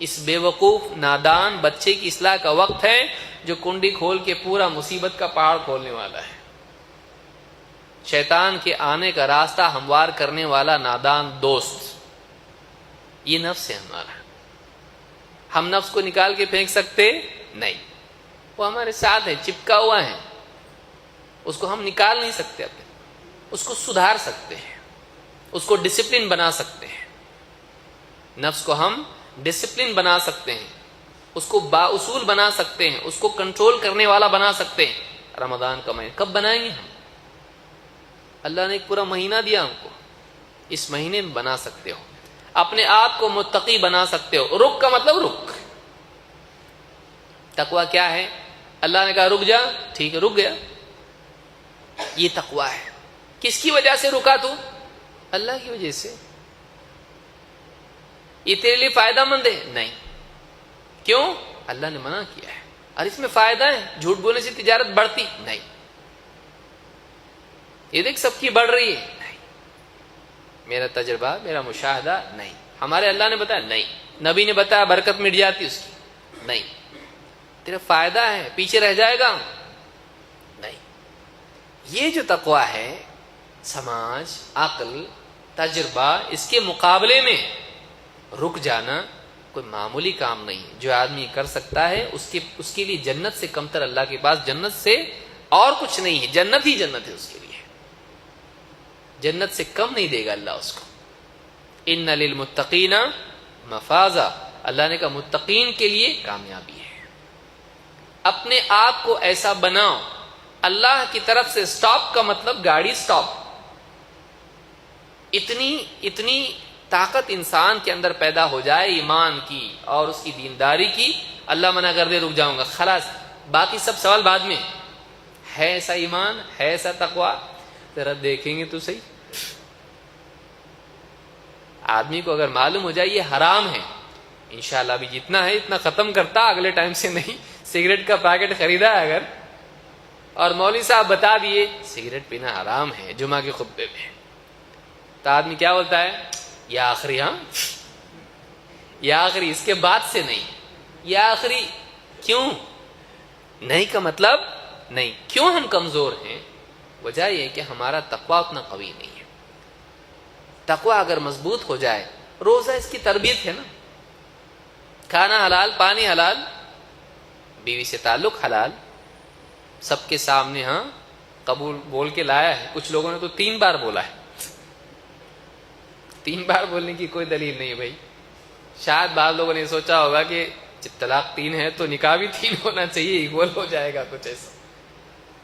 اس بے وقوف نادان بچے کی اصلاح کا وقت ہے جو کنڈی کھول کے پورا مصیبت کا پہاڑ کھولنے والا ہے. شیطان کے آنے کا راستہ ہموار کرنے والا نادان دوست، یہ نفس ہے ہمارا. ہم نفس کو نکال کے پھینک سکتے نہیں، وہ ہمارے ساتھ ہے، چپکا ہوا ہے. اس کو ہم نکال نہیں سکتے اپنے. اس کو سدھار سکتے ہیں، اس کو ڈسپلن بنا سکتے ہیں. نفس کو ہم ڈسپلن بنا سکتے ہیں، اس کو با اصول بنا سکتے ہیں، اس کو کنٹرول کرنے والا بنا سکتے ہیں. رمضان کا مہینہ کب بنائیں گے ہم؟ اللہ نے ایک پورا مہینہ دیا ہم کو، اس مہینے میں بنا سکتے ہو، اپنے آپ کو متقی بنا سکتے ہو۔ رک کا مطلب رک، تقوی کیا ہے؟ اللہ نے کہا رک جا، ٹھیک ہے رک گیا، یہ تقوی ہے۔ کس کی وجہ سے رکا تو؟ اللہ کی وجہ سے۔ یہ تیرے لیے فائدہ مند ہے؟ نہیں۔ کیوں؟ اللہ نے منع کیا ہے، اور اس میں فائدہ ہے، جھوٹ بولنے سے تجارت بڑھتی نہیں، یہ دیکھ سب کی بڑھ رہی ہے، نہیں، میرا تجربہ میرا مشاہدہ نہیں، ہمارے اللہ نے بتایا نہیں، نبی نے بتایا برکت مٹ جاتی اس کی نہیں، تیرا فائدہ ہے پیچھے رہ جائے گا نہیں۔ یہ جو تقوی ہے، سماج، عقل، تجربہ، اس کے مقابلے میں رک جانا کوئی معمولی کام نہیں ہے۔ جو آدمی کر سکتا ہے اس کے لیے جنت سے کمتر اللہ کے پاس جنت سے اور کچھ نہیں ہے، جنت ہی جنت ہے اس کے لیے، جنت سے کم نہیں دے گا اللہ اس کو۔ ان للمتقین مفازا، اللہ نے کہا متقین کے لیے کامیابی ہے۔ اپنے آپ کو ایسا بناؤ، اللہ کی طرف سے سٹاپ کا مطلب گاڑی سٹاپ، اتنی طاقت انسان کے اندر پیدا ہو جائے ایمان کی اور اس کی دینداری کی، اللہ منع کر دے رک جاؤں گا خلاص، باقی سب سوال بعد میں۔ ہے ایسا ایمان، ہے ایسا تقوی؟ ذرا دیکھیں گے تو صحیح۔ آدمی کو اگر معلوم ہو جائے یہ حرام ہے، انشاءاللہ بھی جتنا ہے اتنا ختم کرتا، اگلے ٹائم سے نہیں۔ سگریٹ کا پیکٹ خریدا ہے اگر، اور مولوی صاحب بتا دیے سگریٹ پینا حرام ہے جمعہ کے خطبے میں، تو آدمی کیا بولتا ہے؟ یا آخری، ہاں یا آخری، اس کے بعد سے نہیں، یا آخری۔ کیوں نہیں کا مطلب نہیں، کیوں ہم کمزور ہیں؟ وجہ یہ کہ ہمارا تقوی اتنا قوی نہیں ہے۔ تقوی اگر مضبوط ہو جائے، روزہ اس کی تربیت ہے نا، کھانا حلال، پانی حلال، بیوی سے تعلق حلال، سب کے سامنے ہاں قبول بول کے لایا ہے۔ کچھ لوگوں نے تو 3 بار بولا ہے، 3 بار بولنے کی کوئی دلیل نہیں بھائی۔ شاید بعض لوگوں نے سوچا ہوگا کہ جب طلاق 3 ہے تو نکاح بھی 3 ہونا چاہیے، ایکول ہو جائے گا کچھ ایسا۔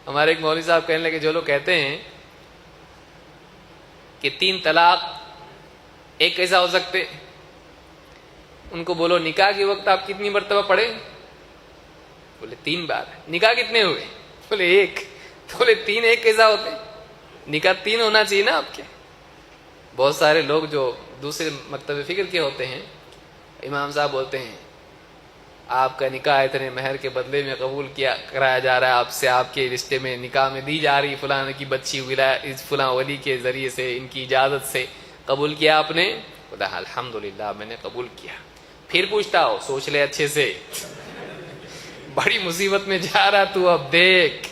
ہمارے ایک مولوی صاحب کہنے لگے جو لوگ کہتے ہیں کہ 3 طلاق ایک کیسا ہو سکتے، ان کو بولو نکاح کے وقت آپ کتنی مرتبہ پڑھے؟ بولے 3 بار۔ نکاح کتنے ہوئے؟ بولے 1۔ تو بولے 3 ایک کیسا ہوتے؟ نکاح 3 ہونا چاہیے نا آپ کے۔ بہت سارے لوگ جو دوسرے مکتب فکر کے ہوتے ہیں، امام صاحب بولتے ہیں آپ کا نکاح اتنے مہر کے بدلے میں قبول کرایا جا رہا ہے، آپ سے آپ کے رشتے میں نکاح میں دی جا رہی فلاں کی بچی فلاں ولی کے ذریعے سے، ان کی اجازت سے قبول کیا آپ نے؟ بولا الحمدللہ میں نے قبول کیا۔ پھر پوچھتا ہو سوچ لے اچھے سے، بڑی مصیبت میں جا رہا تو، اب دیکھ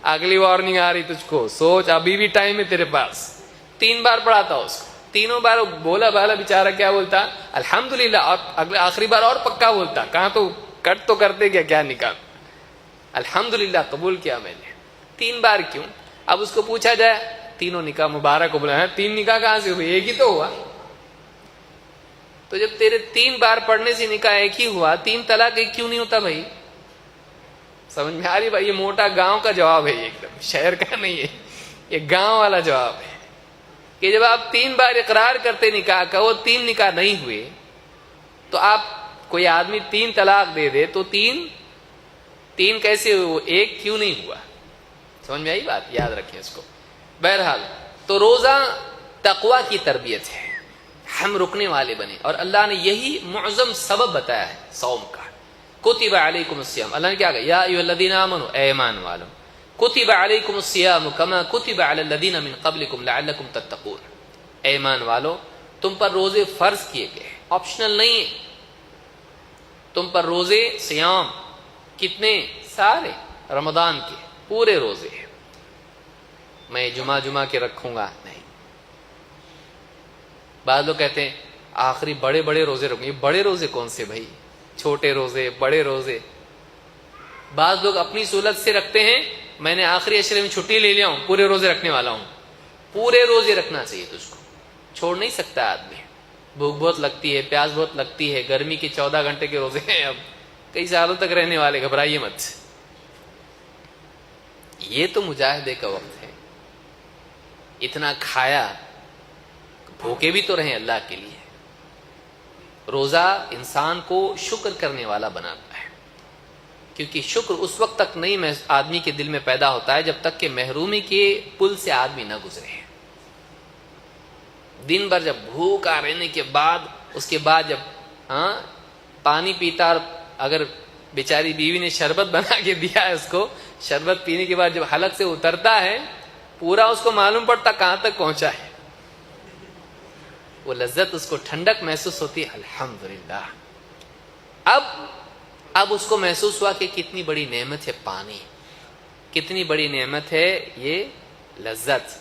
اگلی وارننگ آ رہی تجھ کو، سوچ ابھی بھی ٹائم ہے تیرے پاس۔ 3 بار پڑھاتا اس کو، تینوں بار بولا بالا بیچارہ کیا بولتا؟ الحمدللہ۔ اور آخری بار اور پکا بولتا، کہاں تو کٹ تو کرتے کیا نکال، الحمدللہ قبول کیا میں نے۔ 3 بار کیوں؟ اب اس کو پوچھا جائے تینوں نکاح مبارک قبول ہیں، 3 نکاح کہاں سے ہوئے؟ ایک ہی تو ہوا۔ تو جب تیرے 3 بار پڑھنے سے نکاح ایک ہی ہوا، 3 طلاق ایک کیوں نہیں ہوتا بھائی؟ سمجھ میں آ رہی بھائی؟ یہ موٹا گاؤں کا جواب ہے، یہ ایک دم شہر کا نہیں ہے، یہ گاؤں والا جواب ہے کہ جب آپ 3 بار اقرار کرتے نکاح کا، وہ 3 نکاح نہیں ہوئے، تو آپ کوئی آدمی 3 طلاق دے دے تو 3 کیسے ہوئے؟ ایک کیوں نہیں ہوا؟ سمجھ میں آئی بات؟ یاد رکھیں اس کو۔ بہرحال تو روزہ تقوی کی تربیت ہے، ہم رکنے والے بنے، اور اللہ نے یہی معظم سبب بتایا ہے صوم کا۔ کتب علیکم الصیام، اللہ نے کیا کہا؟ یا ایھا الذین آمنوا، اے ایمان والو، کتب علیکم الصیام کما کتب علی الذین من قبلکم لعلکم تتقون، اے ایمان والو تم پر روزے فرض کیے گئے، آپشنل نہیں ہے، تم پر روزے صیام کتنے؟ سارے رمضان کے پورے روزے ہیں، میں جمعہ کے رکھوں گا نہیں۔ بعض لوگ کہتے ہیں آخری بڑے روزے رکھوں، یہ بڑے روزے کون سے بھائی؟ چھوٹے روزے، بڑے روزے۔ بعض لوگ اپنی سہولت سے رکھتے ہیں، میں نے آخری عشرے میں چھٹی لے لیا ہوں، پورے روزے رکھنے والا ہوں۔ پورے روزے رکھنا چاہیے تجھ کو، چھوڑ نہیں سکتا آدمی، بھوک بہت لگتی ہے، پیاس بہت لگتی ہے، گرمی کے 14 گھنٹے کے روزے ہیں، اب کئی سالوں تک رہنے والے، گھبرائیے مت۔ یہ تو مجاہدے کا وقت ہے. اتنا کھایا, بھوکے بھی تو رہیں اللہ کے لیے. روزہ انسان کو شکر کرنے والا بناتا ہے, کیونکہ شکر اس وقت تک نہیں آدمی کے دل میں پیدا ہوتا ہے جب تک کہ محرومی کے پل سے آدمی نہ گزرے. دن بھر جب بھوکا رہنے کے بعد, اس کے بعد جب پانی پیتا, اور اگر بیچاری بیوی نے شربت بنا کے دیا ہے اس کو, شربت پینے کے بعد جب حلق سے اترتا ہے پورا اس کو معلوم پڑتا کہاں تک پہنچا ہے. وہ لذت, اس کو ٹھنڈک محسوس ہوتی ہے. الحمدللہ. اب اس کو محسوس ہوا کہ کتنی بڑی نعمت ہے پانی, کتنی بڑی نعمت ہے یہ لذت,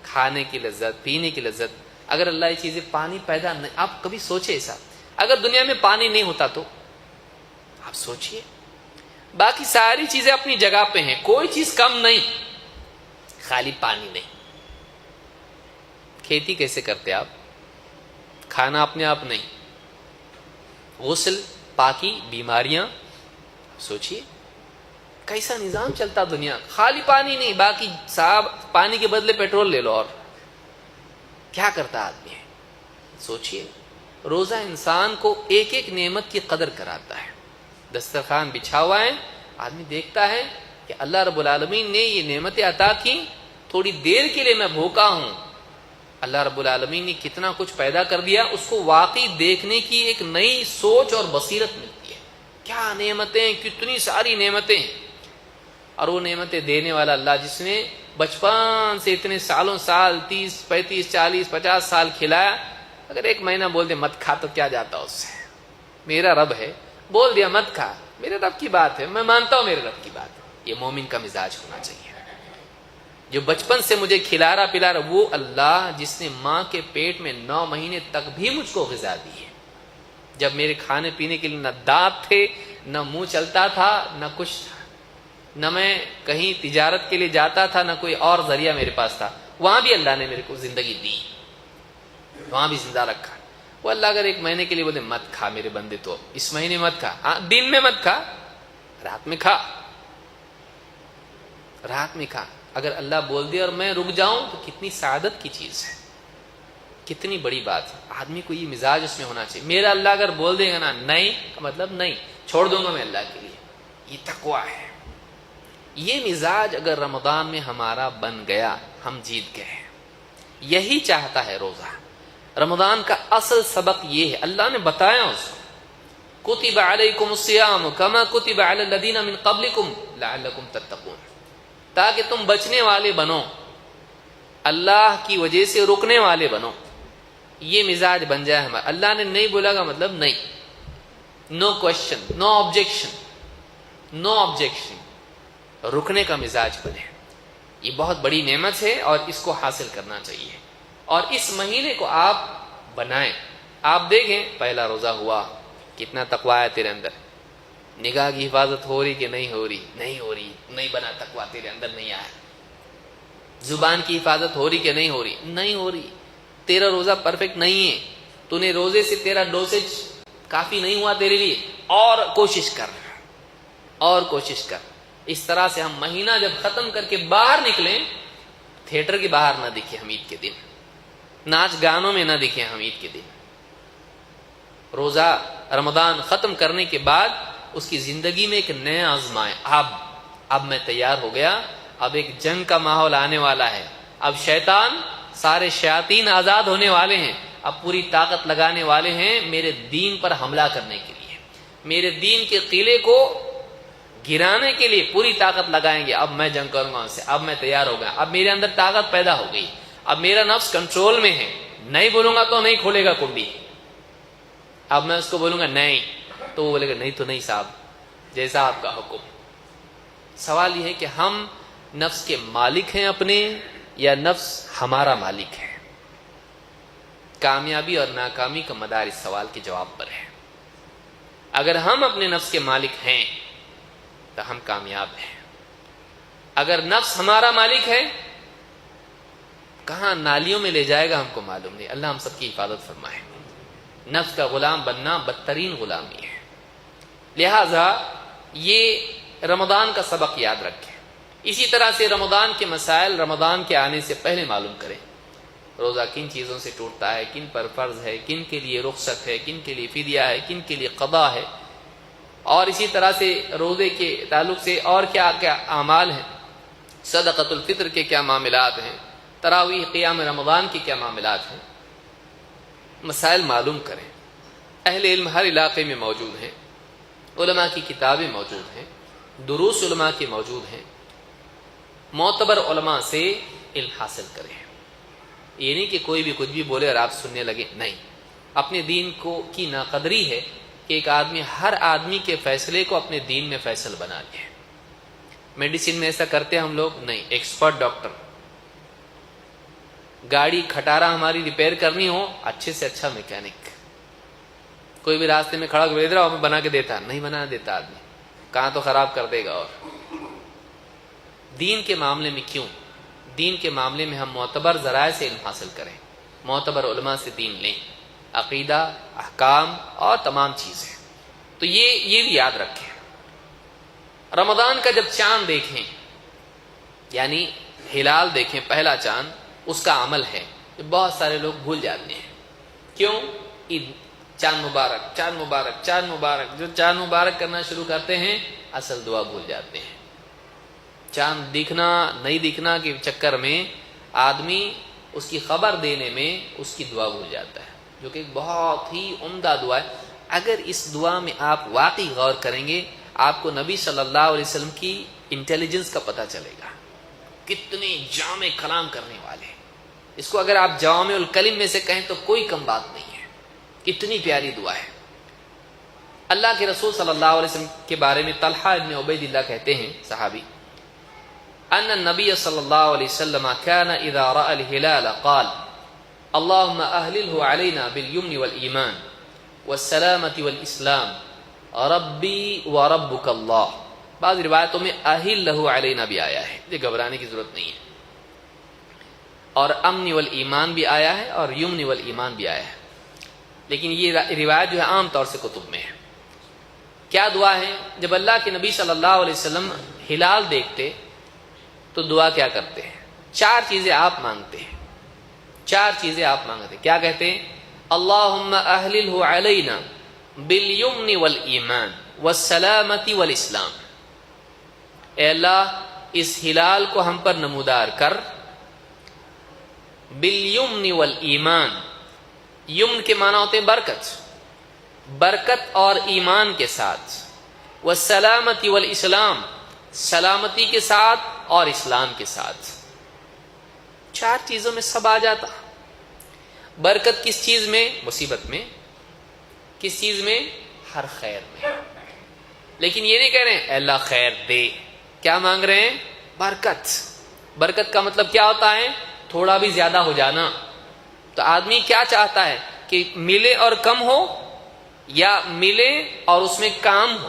کھانے کی لذت, پینے کی لذت. اگر اللہ یہ چیزیں پانی پیدا نہیں, آپ کبھی سوچے ایسا, اگر دنیا میں پانی نہیں ہوتا تو آپ سوچئے, باقی ساری چیزیں اپنی جگہ پہ ہیں, کوئی چیز کم نہیں, خالی پانی نہیں. کھیتی کیسے کرتے آپ؟ کھانا اپنے آپ نہیں, غسل, پاکی, بیماریاں. سوچئے کیسا نظام چلتا دنیا, خالی پانی نہیں, باقی صاحب پانی کے بدلے پیٹرول لے لو. اور کیا کرتا آدمی ہے؟ سوچئے. روزہ انسان کو ایک ایک نعمت کی قدر کراتا ہے. دسترخوان بچھا ہوا ہے, آدمی دیکھتا ہے کہ اللہ رب العالمین نے یہ نعمتیں عطا کی, تھوڑی دیر کے لیے میں بھوکا ہوں, اللہ رب العالمین نے کتنا کچھ پیدا کر دیا. اس کو واقعی دیکھنے کی ایک نئی سوچ اور بصیرت ملتی ہے. کیا نعمتیں, کتنی ساری نعمتیں. اور وہ نعمتیں دینے والا اللہ جس نے بچپن سے اتنے سالوں سال 30 35 40 50 سال کھلایا, اگر ایک مہینہ بول دے مت کھا تو کیا جاتا اس سے؟ میرا رب ہے, بول دیا مت کھا, میرے رب کی بات ہے, میں مانتا ہوں میرے رب کی بات ہے. یہ مومن کا مزاج ہونا چاہیے, جو بچپن سے مجھے کھلا رہا پلا رہا, وہ اللہ جس نے ماں کے پیٹ میں 9 مہینے تک بھی مجھ کو غذا دی ہے, جب میرے کھانے پینے کے لیے نہ دانت تھے, نہ منہ چلتا تھا, نہ کچھ تھا, نہ میں کہیں تجارت کے لیے جاتا تھا, نہ کوئی اور ذریعہ میرے پاس تھا, وہاں بھی اللہ نے میرے کو زندگی دی, وہاں بھی زندہ رکھا. وہ اللہ اگر ایک مہینے کے لیے بولے مت کھا میرے بندے, تو اس مہینے مت کھا, دن میں مت کھا, رات میں کھا, رات میں کھا. اگر اللہ بول دے اور میں رک جاؤں تو کتنی سعادت کی چیز ہے, کتنی بڑی بات ہے. آدمی کو یہ مزاج اس میں ہونا چاہیے. میرا اللہ اگر بول دے گا نا نہیں, کا مطلب نہیں, چھوڑ دوں گا میں اللہ کے لیے. یہ تقویٰ ہے. یہ مزاج اگر رمضان میں ہمارا بن گیا, ہم جیت گئے. یہی چاہتا ہے روزہ. رمضان کا اصل سبق یہ ہے, اللہ نے بتایا اس کو, کتب علیکم الصیام کما کتب علی الذین من قبلکم لعلکم تتقون, تاکہ تم بچنے والے بنو, اللہ کی وجہ سے رکنے والے بنو. یہ مزاج بن جائے ہمارا. اللہ نے نہیں بولا گا مطلب نہیں, نو question, no objection, no objection, رکنے کا مزاج بنے. یہ بہت بڑی نعمت ہے اور اس کو حاصل کرنا چاہیے. اور اس مہینے کو آپ بنائیں. آپ دیکھیں پہلا روزہ ہوا, کتنا تقویٰ ہے تیرے اندر, نگاہ کی حفاظت ہو رہی کہ نہیں ہو رہی؟ نہیں ہو رہی, نہیں بنا تقویٰ, تیرے اندر نہیں آیا. زبان کی حفاظت ہو رہی کہ نہیں ہو رہی؟ نہیں ہو رہی. تیرا روزہ پرفیکٹ نہیں ہے, تو نے روزے سے تیرا ڈوسیج کافی نہیں ہوا تیرے لیے, اور کوشش کر, اور کوشش کر. اس طرح سے ہم مہینہ جب ختم کر کے باہر نکلیں, تھیٹر کے باہر نہ دکھے ہم عید کے دن, ناچ گانوں میں نہ دکھے ہم عید کے دن. روزہ رمضان ختم کرنے کے بعد اس کی زندگی میں ایک نیا عزم آئے, اب میں تیار ہو گیا, اب ایک جنگ کا ماحول آنے والا ہے, اب شیطان, سارے شیاطین آزاد ہونے والے ہیں, اب پوری طاقت لگانے والے ہیں میرے دین پر حملہ کرنے کے لیے, میرے دین کے قلعے کو گرانے کے لیے پوری طاقت لگائیں گے. اب میں جنگ کروں گا ان سے, اب میں تیار ہو گیا, اب میرے اندر طاقت پیدا ہو گئی, اب میرا نفس کنٹرول میں ہے. نہیں بولوں گا تو نہیں کھولے گا کنڈی, اب میں اس کو بولوں گا نہیں, تو وہ بولے گا نہیں تو نہیں صاحب, جیسا آپ کا حکم. سوال یہ ہے کہ ہم نفس کے مالک ہیں اپنے, یا نفس ہمارا مالک ہے؟ کامیابی اور ناکامی کا مدار اس سوال کے جواب پر ہے. اگر ہم اپنے نفس کے مالک ہیں تو ہم کامیاب ہیں. اگر نفس ہمارا مالک ہے, کہاں نالیوں میں لے جائے گا ہم کو معلوم نہیں. اللہ ہم سب کی حفاظت فرمائے. نفس کا غلام بننا بدترین غلامی ہے. لہذا یہ رمضان کا سبق یاد رکھیں. اسی طرح سے رمضان کے مسائل رمضان کے آنے سے پہلے معلوم کریں. روزہ کن چیزوں سے ٹوٹتا ہے، کن پر فرض ہے، کن کے لیے رخصت ہے، کن کے لیے فدیہ ہے، کن کے لیے قضا ہے، اور اسی طرح سے روزے کے تعلق سے اور کیا کیا اعمال ہیں، صدقۃ الفطر کے کیا معاملات ہیں، تراویح قیام رمضان کے کیا معاملات ہیں. مسائل معلوم کریں. اہل علم ہر علاقے میں موجود ہیں، علماء کی کتابیں موجود ہیں، دروس علماء کے موجود ہیں. معتبر علماء سے علم حاصل کریں. یہ نہیں کہ کوئی بھی کچھ بھی بولے اور آپ سننے لگے، نہیں. اپنے دین کو کی ناقدری ہے کہ ایک آدمی ہر آدمی کے فیصلے کو اپنے دین میں فیصل بنا لے. میڈیسن میں ایسا کرتے ہیں ہم لوگ، نہیں. ایکسپرٹ ڈاکٹر، گاڑی کھٹارا ہماری ریپیئر کرنی ہو، اچھے سے اچھا میکینک. کوئی بھی راستے میں کھڑا ہو کے ہمیں بنا کے دیتا، نہیں بنا دیتا آدمی، کہاں تو خراب کر دے گا. اور دین کے معاملے میں کیوں؟ دین کے معاملے میں ہم معتبر ذرائع سے علم حاصل کریں، معتبر علماء سے دین لیں، عقیدہ، احکام اور تمام چیزیں. تو یہ بھی یاد رکھیں. رمضان کا جب چاند دیکھیں، یعنی ہلال دیکھیں، پہلا چاند، اس کا عمل ہے. بہت سارے لوگ بھول جاتے ہیں. کیوں؟ عید، چاند مبارک، چاند مبارک، چاند مبارک. جو چاند مبارک کرنا شروع کرتے ہیں اصل دعا بھول جاتے ہیں. چاند دکھنا نہیں دکھنا کے چکر میں آدمی اس کی خبر دینے میں اس کی دعا بھول جاتا ہے، جو کہ بہت ہی عمدہ دعا ہے. اگر اس دعا میں آپ واقعی غور کریں گے، آپ کو نبی صلی اللہ علیہ وسلم کی انٹیلیجنس کا پتہ چلے گا. کتنے جامع کلام کرنے والے. اس کو اگر آپ جوامع الکلم میں سے کہیں تو کوئی کم بات نہیں ہے. کتنی پیاری دعا ہے. اللہ کے رسول صلی اللہ علیہ وسلم کے بارے میں طلحہ ابن عبید اللہ کہتے ہیں، صحابی، ان النبی صلی اللہ علیہ وسلم كان اذا راى الهلال قال اللهم اهلله علينا باليمن والايمان والسلامة والاسلام ربی وربک اللہ. بعض روایتوں میں اہلہ علینا بھی آیا ہے، یہ گھبرانے کی ضرورت نہیں ہے. اور امن والایمان بھی آیا ہے اور یمن والایمان بھی آیا ہے. لیکن یہ روایت جو ہے عام طور سے کتب میں ہے. کیا دعا ہے؟ جب اللہ کے نبی صلی اللہ علیہ وسلم ہلال دیکھتے تو دعا کیا کرتے ہیں؟ 4 چیزیں آپ مانگتے ہیں. 4 چیزیں آپ مانگتے ہیں. کیا کہتے ہیں؟ اللہم اہللہ علینا بالیمن والایمان والسلامة والاسلام. اے اللہ اس ہلال کو ہم پر نمودار کر، بالیمن والایمان. یمن کے معنی ہوتے ہیں برکت، برکت اور ایمان کے ساتھ. والسلامة والاسلام، سلامتی کے ساتھ اور اسلام کے ساتھ. 4 چیزوں میں سب آ جاتا. برکت کس چیز میں؟ مصیبت میں. کس چیز میں؟ ہر خیر میں. لیکن یہ نہیں کہہ رہے ہیں اے اللہ خیر دے. کیا مانگ رہے ہیں؟ برکت. برکت کا مطلب کیا ہوتا ہے؟ تھوڑا بھی زیادہ ہو جانا. تو آدمی کیا چاہتا ہے کہ ملے اور کم ہو، یا ملے اور اس میں کام ہو؟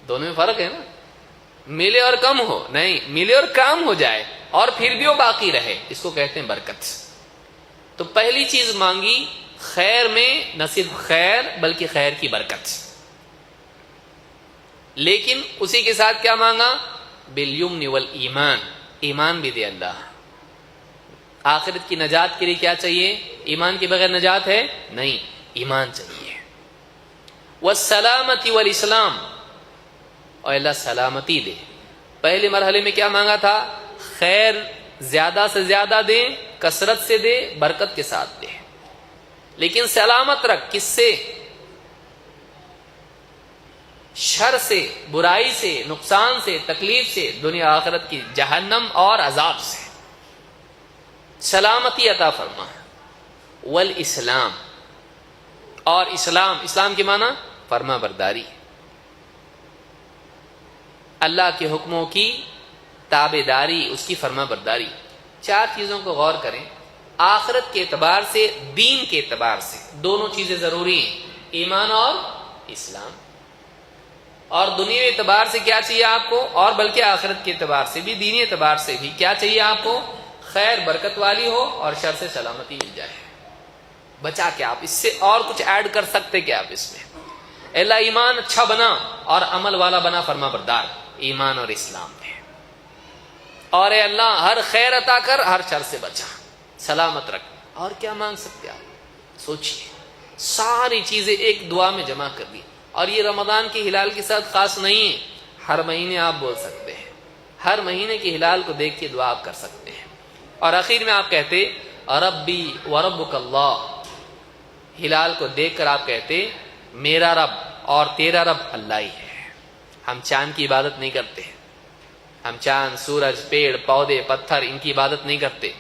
دونوں میں فرق ہے نا. ملے اور کم ہو نہیں، ملے اور کام ہو جائے اور پھر بھی وہ باقی رہے، اس کو کہتے ہیں برکت. تو پہلی چیز مانگی خیر میں، نہ صرف خیر بلکہ خیر کی برکت. لیکن اسی کے ساتھ کیا مانگا؟ بالیمن والایمان، ایمان بھی دے اللہ. آخرت کی نجات کے لیے کیا چاہیے؟ ایمان کے بغیر نجات ہے نہیں، ایمان چاہیے. والسلامة والاسلام، اور اللہ سلامتی دے. پہلے مرحلے میں کیا مانگا تھا؟ خیر زیادہ سے زیادہ دے، کثرت سے دے، برکت کے ساتھ دے. لیکن سلامت رکھ کس سے؟ شر سے، برائی سے، نقصان سے، تکلیف سے، دنیا آخرت کی جہنم اور عذاب سے. سلامتی عطا فرما. والاسلام، اور اسلام، اسلام کے معنی فرما برداری، اللہ کے حکموں کی تابع داری، اس کی فرما برداری. 4 چیزوں کو غور کریں. آخرت کے اعتبار سے، دین کے اعتبار سے دونوں چیزیں ضروری ہیں، ایمان اور اسلام. اور دنیوی اعتبار سے کیا چاہیے آپ کو؟ اور بلکہ آخرت کے اعتبار سے بھی، دینی اعتبار سے بھی کیا چاہیے آپ کو؟ خیر برکت والی ہو اور شر سے سلامتی مل جائے. بچا کے آپ اس سے اور کچھ ایڈ کر سکتے کیا آپ اس میں؟ اللہ ایمان اچھا بنا اور عمل والا بنا فرما بردار. ایمان اور اسلام ہے. اور اے اللہ ہر خیر عطا کر، ہر شر سے بچا، سلامت رکھ۔ اور کیا مانگ سکتے آپ؟ سوچئے، ساری چیزیں ایک دعا میں جمع کر دی۔ اور یہ رمضان کے ہلال کے ساتھ خاص نہیں ہے، ہر مہینے آپ بول سکتے ہیں، ہر مہینے کے ہلال کو دیکھ کے دعا آپ کر سکتے ہیں۔ اور آخر میں آپ کہتے ربی وربک اللہ، ہلال کو دیکھ کر آپ کہتے میرا رب اور تیرا رب اللہ ہی ہے۔ ہم چاند کی عبادت نہیں کرتے، ہم چاند، سورج، پیڑ پودے، پتھر ان کی عبادت نہیں کرتے۔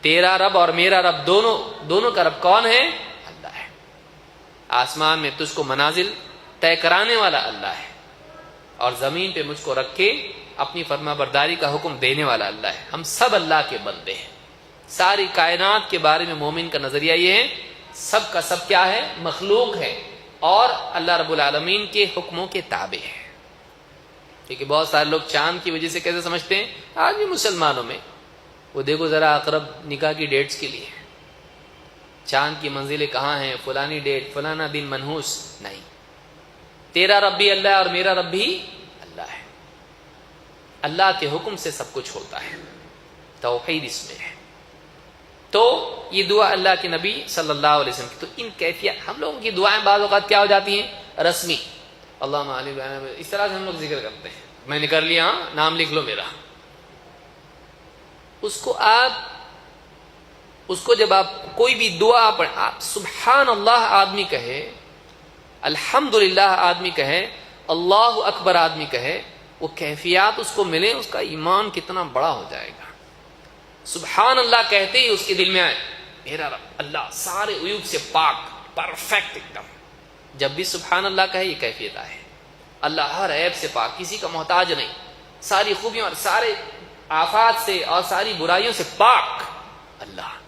تیرا رب اور میرا رب دونوں کا رب کون ہے؟ اللہ ہے۔ آسمان میں تجھ کو منازل طے کرانے والا اللہ ہے، اور زمین پہ مجھ کو رکھ کے اپنی فرما برداری کا حکم دینے والا اللہ ہے۔ ہم سب اللہ کے بندے ہیں۔ ساری کائنات کے بارے میں مومن کا نظریہ یہ ہے، سب کا سب کیا ہے؟ مخلوق ہے، اور اللہ رب العالمین کے حکموں کے تابع ہے۔ کیونکہ بہت سارے لوگ چاند کی وجہ سے کیسے سمجھتے ہیں؟ آج بھی مسلمانوں میں وہ دیکھو ذرا اقرب نکاح کی ڈیٹس کے لیے چاند کی منزلیں کہاں ہیں، فلانی ڈیٹ، فلانا دن منحوس نہیں۔ تیرا رب بھی اللہ ہے اور میرا رب بھی اللہ ہے۔ اللہ کے حکم سے سب کچھ ہوتا ہے، توحید اس میں ہے۔ تو یہ دعا اللہ کے نبی صلی اللہ علیہ وسلم کی۔ تو ان کیفیت ہم لوگوں کی دعائیں بعض اوقات کیا ہو جاتی ہیں؟ رسمی، اللہم علی اس طرح سے ہم لوگ ذکر کرتے ہیں، میں نے کر لیا، ہاں نام لکھ لو میرا۔ اس کو جب آپ کوئی بھی دعا پڑھیں، آپ سبحان اللہ آدمی کہے، الحمدللہ آدمی کہے، اللہ اکبر آدمی کہے، وہ کیفیات اس کو ملے، اس کا ایمان کتنا بڑا ہو جائے گا۔ سبحان اللہ کہتے ہی اس کے دل میں آئے میرا رب اللہ سارے عیوب سے پاک، پرفیکٹ ایک دم۔ جب بھی سبحان اللہ کہے یہ کیفیت آئے، اللہ ہر عیب سے پاک، کسی کا محتاج نہیں، ساری خوبیوں اور سارے آفات سے اور ساری برائیوں سے پاک اللہ۔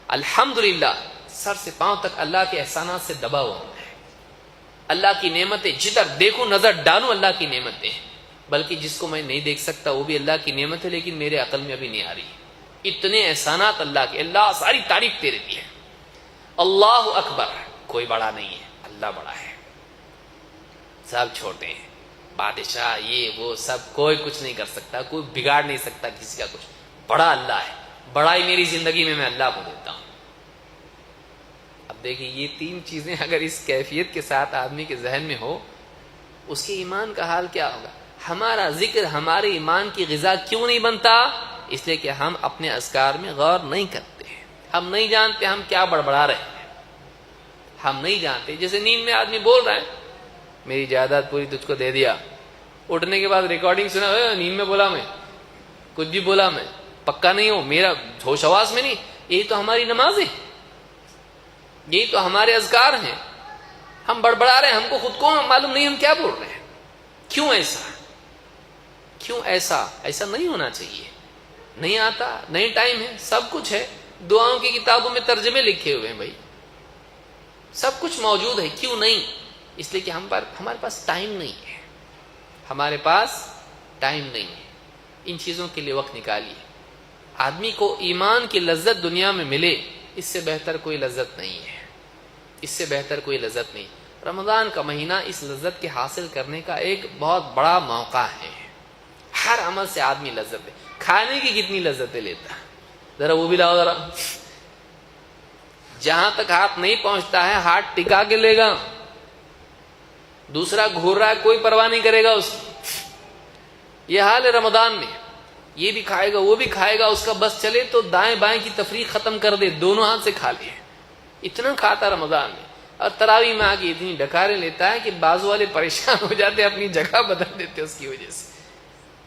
الحمدللہ سر سے پاؤں تک اللہ کے احسانات سے دبا ہوا ہے۔ اللہ کی نعمتیں جدھر دیکھوں نظر ڈالوں اللہ کی نعمتیں، بلکہ جس کو میں نہیں دیکھ سکتا وہ بھی اللہ کی نعمت ہے، لیکن میرے عقل میں ابھی نہیں آ رہی۔ اتنے احسانات اللہ کے، اللہ ساری تعریف تیرے دی ہے۔ اللہ اکبر، کوئی بڑا نہیں ہے، اللہ بڑا ہے، سب چھوٹے ہیں، بادشاہ یہ وہ سب، کوئی کچھ نہیں کر سکتا، کوئی بگاڑ نہیں سکتا کسی کا کچھ، بڑا اللہ ہے۔ بڑائی میری زندگی میں اللہ کو دیتا ہوں۔ اب دیکھیں یہ تین چیزیں اگر اس کیفیت کے ساتھ آدمی کے ذہن میں ہو، اس کے ایمان کا حال کیا ہوگا؟ ہمارا ذکر ہمارے ایمان کی غذا کیوں نہیں بنتا؟ اس لیے کہ ہم اپنے اذکار میں غور نہیں کرتے، ہم نہیں جانتے ہم کیا بڑبڑا رہے ہیں، ہم نہیں جانتے۔ جیسے نیند میں آدمی بول رہا ہے میری جائیداد پوری تجھ کو دے دیا، اٹھنے کے بعد ریکارڈنگ سنا، نیند میں بولا، میں کچھ بھی بولا، میں پکا نہیں ہوں، میرا ہوش حواس میں نہیں۔ یہی تو ہماری نماز ہے، یہی تو ہمارے اذکار ہیں۔ ہم بڑبڑا رہے ہیں، ہم کو خود کو معلوم نہیں ہم کیا بول رہے ہیں۔ کیوں ایسا؟ کیوں ایسا؟ ایسا نہیں ہونا چاہیے۔ نہیں آتا، نہیں ٹائم ہے، سب کچھ ہے، دعاؤں کی کتابوں میں ترجمے لکھے ہوئے ہیں بھائی، سب کچھ موجود ہے، کیوں نہیں؟ اس لیے کہ ہمارے پاس ٹائم نہیں ہے، ہمارے پاس ٹائم نہیں ہے۔ ان چیزوں کے لیے وقت نکالیے۔ آدمی کو ایمان کی لذت دنیا میں ملے، اس سے بہتر کوئی لذت نہیں ہے، اس سے بہتر کوئی لذت نہیں۔ رمضان کا مہینہ اس لذت کے حاصل کرنے کا ایک بہت بڑا موقع ہے۔ ہر عمل سے آدمی لذت ہے۔ کھانے کی کتنی لذتیں لیتا ہے، ذرا وہ بھی لاؤ ذرا، جہاں تک ہاتھ نہیں پہنچتا ہے ہاتھ ٹکا کے لے گا، دوسرا گھور رہا ہے کوئی پرواہ نہیں کرے گا اس کی۔ یہ حال ہے رمضان میں، یہ بھی کھائے گا وہ بھی کھائے گا، اس کا بس چلے تو دائیں بائیں کی تفریق ختم کر دے، دونوں ہاتھ سے کھا لے، اتنا کھاتا رمضان میں۔ اور تراویح میں آگے اتنی ڈکاریں لیتا ہے کہ بازو والے پریشان ہو جاتے، اپنی جگہ بدل دیتے اس کی وجہ سے۔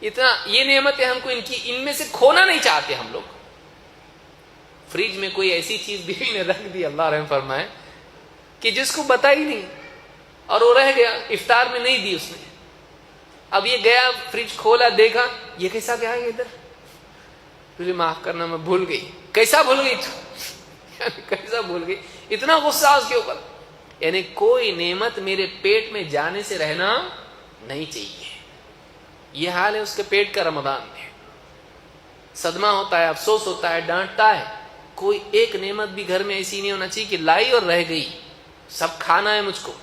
اتنا یہ نعمتیں ہم کو ان میں سے کھونا نہیں چاہتے ہم لوگ۔ فریج میں کوئی ایسی چیز بیوی نے رکھ دی، اللہ رحم فرمائے، کہ جس کو بتا ہی نہیں، اور وہ رہ گیا، افطار میں نہیں دی اس نے۔ اب یہ گیا فریج کھولا، دیکھا یہ کیسا گیا ادھر، تجھے معاف کرنا میں بھول گئی۔ کیسا بھول گئی تو کیسا بھول گئی؟ اتنا غصہ اس کے اوپر، یعنی کوئی نعمت میرے پیٹ میں جانے سے رہنا نہیں چاہیے۔ یہ حال ہے اس کے پیٹ کا رمضان میں۔ صدمہ ہوتا ہے، افسوس ہوتا ہے، ڈانٹتا ہے۔ کوئی ایک نعمت بھی گھر میں ایسی نہیں ہونا چاہیے کہ لائی اور رہ گئی، سب کھانا ہے مجھ کو۔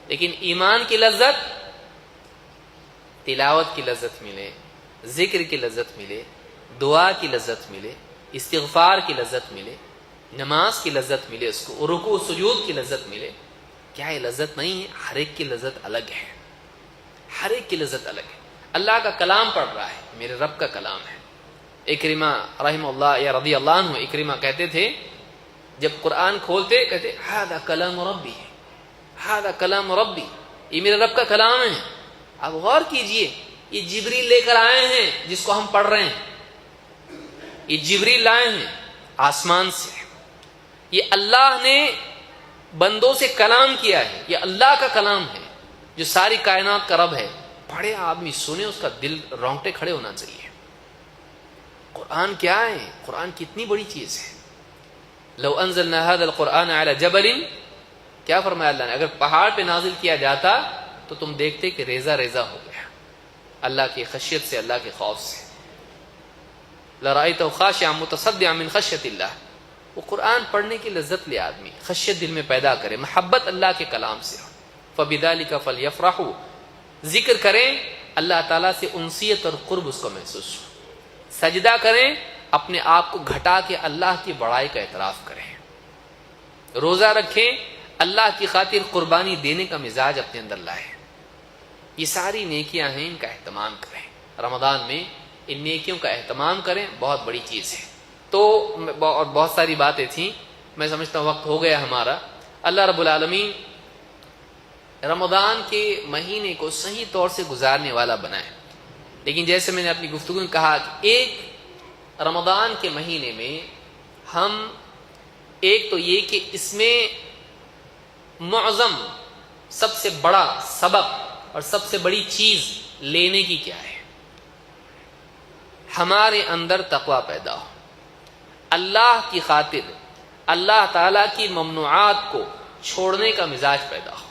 لیکن ایمان کی لذت، تلاوت کی لذت ملے، ذکر کی لذت ملے، دعا کی لذت ملے، استغفار کی لذت ملے، نماز کی لذت ملے، اس کو رکوع سجود کی لذت ملے، کیا یہ لذت نہیں ہے؟ ہر ایک کی لذت الگ ہے، ہر ایک کی لذت الگ ہے۔ اللہ کا کلام پڑھ رہا ہے، میرے رب کا کلام ہے۔ اکرمہ رحمہ اللہ یا رضی اللہ عنہ، اکرمہ کہتے تھے جب قرآن کھولتے کہتے ھذا کلام ربی، ھذا کلام ربی، یہ میرے رب کا کلام ہے۔ اب غور کیجئے، یہ جبریل لے کر آئے ہیں جس کو ہم پڑھ رہے ہیں، یہ جبریل لائے ہیں آسمان سے، یہ اللہ نے بندوں سے کلام کیا ہے، یہ اللہ کا کلام ہے جو ساری کائنات کا رب ہے۔ پڑھے آدمی سنے، اس کا دل رونگٹے کھڑے ہونا چاہیے۔ قرآن کیا ہے؟ قرآن کتنی بڑی چیز ہے۔ لو انزلنا هذا القرآن على جبل، کیا فرمایا اللہ نے؟ اگر پہاڑ پہ نازل کیا جاتا تو تم دیکھتے کہ ریزہ ریزہ ہو گیا، اللہ کی خشیت سے، اللہ کے خوف سے۔ لرأيته خاشعا متصدعا من خشیۃ اللہ۔ وہ قرآن پڑھنے کی لذت لے آدمی، خشیت دل میں پیدا کرے، محبت اللہ کے کلام سے ہو۔ فبذلک فلیفرحوا، ذکر کریں اللہ تعالیٰ سے انسیت اور قرب اس کو محسوس ہو، سجدہ کریں، اپنے آپ کو گھٹا کے اللہ کی بڑائی کا اعتراف کریں، روزہ رکھیں، اللہ کی خاطر قربانی دینے کا مزاج اپنے اندر لائیں۔ یہ ساری نیکیاں ہیں، ان کا اہتمام کریں، رمضان میں ان نیکیوں کا اہتمام کریں، بہت بڑی چیز ہے۔ تو بہت ساری باتیں تھیں، میں سمجھتا ہوں وقت ہو گیا ہمارا۔ اللہ رب العالمین رمضان کے مہینے کو صحیح طور سے گزارنے والا بنائے۔ لیکن جیسے میں نے اپنی گفتگو میں کہا کہ ایک رمضان کے مہینے میں ہم ایک تو یہ کہ اس میں معظم سب سے بڑا سبق اور سب سے بڑی چیز لینے کی کیا ہے؟ ہمارے اندر تقوی پیدا ہو، اللہ کی خاطر اللہ تعالیٰ کی ممنوعات کو چھوڑنے کا مزاج پیدا ہو،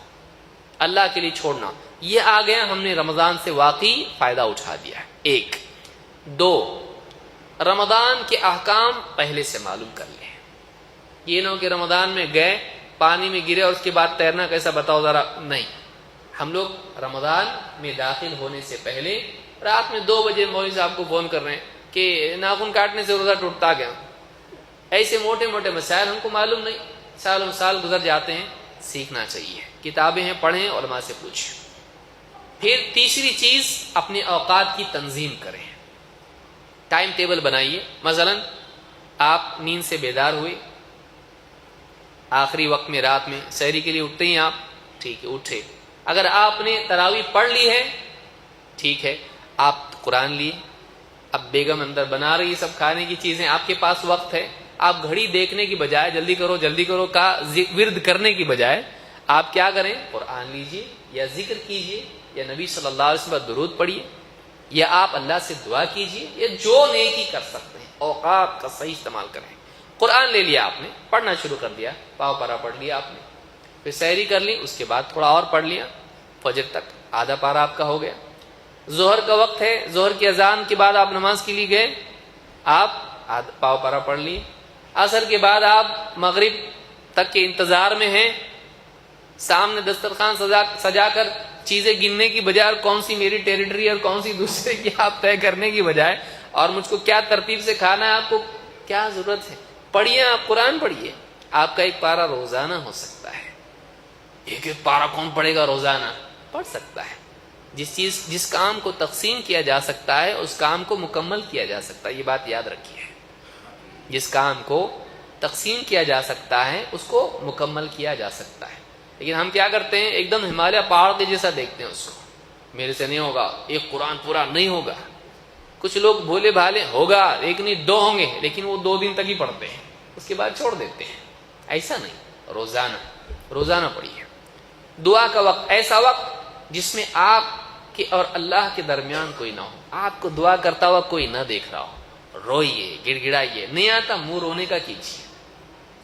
اللہ کے لیے چھوڑنا۔ یہ آ گیا، ہم نے رمضان سے واقعی فائدہ اٹھا دیا ہے۔ ایک، دو، رمضان کے احکام پہلے سے معلوم کر لیں۔ یہ نہ ہو کہ رمضان میں گئے، پانی میں گرے اور اس کے بعد تیرنا کیسا بتاؤ ذرا، نہیں۔ ہم لوگ رمضان میں داخل ہونے سے پہلے رات میں 2 بجے مولوی صاحب کو فون کر رہے ہیں کہ ناخن کاٹنے سے روزہ ٹوٹتا گیا۔ ایسے موٹے موٹے مسائل ہم کو معلوم نہیں، سالوں سال گزر جاتے ہیں۔ سیکھنا چاہیے، کتابیں ہیں پڑھیں، علماء سے پوچھیں۔ پھر تیسری چیز، اپنے اوقات کی تنظیم کریں، ٹائم ٹیبل بنائیے۔ مثلا آپ نیند سے بیدار ہوئے، آخری وقت میں رات میں سحری کے لیے اٹھتے ہیں آپ، ٹھیک ہے اٹھے۔ اگر آپ نے تراویح پڑھ لی ہے، ٹھیک ہے، آپ قرآن لیے، اب بیگم اندر بنا رہی سب کھانے کی چیزیں، آپ کے پاس وقت ہے، آپ گھڑی دیکھنے کی بجائے جلدی کرو کا ورد کرنے کی بجائے آپ کیا کریں؟ قرآن لیجئے یا ذکر کیجئے یا نبی صلی اللہ علیہ وسلم پر درود پڑھیے یا آپ اللہ سے دعا کیجئے یا جو نیکی کر سکتے ہیں، اوقات کا صحیح استعمال کریں۔ قرآن لے لیا آپ نے، پڑھنا شروع کر دیا، پاؤ پارا پڑھ لیا آپ نے، پھر سحری کر لی، اس کے بعد تھوڑا اور پڑھ لیا، فجر تک آدھا پارا آپ کا ہو گیا۔ ظہر کا وقت ہے، ظہر کی اذان کے بعد آپ نماز کے لیے گئے، آپ پاؤ پارا پڑھ لی۔ عصر کے بعد آپ مغرب تک کے انتظار میں ہیں، سامنے دسترخوان سجا کر چیزیں گننے کی بجائے اور کون سی میری ٹیریٹری اور کون سی دوسرے کی آپ طے کرنے کی بجائے اور مجھ کو کیا ترتیب سے کھانا ہے، آپ کو کیا ضرورت ہے؟ پڑھیے، آپ قرآن پڑھیے۔ آپ کا ایک پارا روزانہ ہو سکتا ہے۔ ایک پارا کون پڑھے گا روزانہ؟ پڑھ سکتا ہے۔ جس کام کو تقسیم کیا جا سکتا ہے اس کام کو مکمل کیا جا سکتا ہے، یہ بات یاد رکھیے۔ جس کام کو تقسیم کیا جا سکتا ہے اس کو مکمل کیا جا سکتا ہے، لیکن ہم کیا کرتے ہیں؟ ایک دم ہمالیہ پہاڑ کے جیسا دیکھتے ہیں اس کو، میرے سے نہیں ہوگا، ایک قرآن پورا نہیں ہوگا۔ کچھ لوگ بھولے بھالے، ہوگا ایک نہیں 2 ہوں گے، لیکن وہ 2 دن تک ہی پڑھتے ہیں، اس کے بعد چھوڑ دیتے ہیں۔ ایسا نہیں، روزانہ پڑھیے۔ دعا کا وقت، ایسا وقت جس میں آپ کے اور اللہ کے درمیان کوئی نہ ہو، آپ کو دعا کرتا ہوا کوئی نہ دیکھ رہا ہو، روئیے، گڑ گڑائیے، نہیں آتا منہ رونے کا کیجیے۔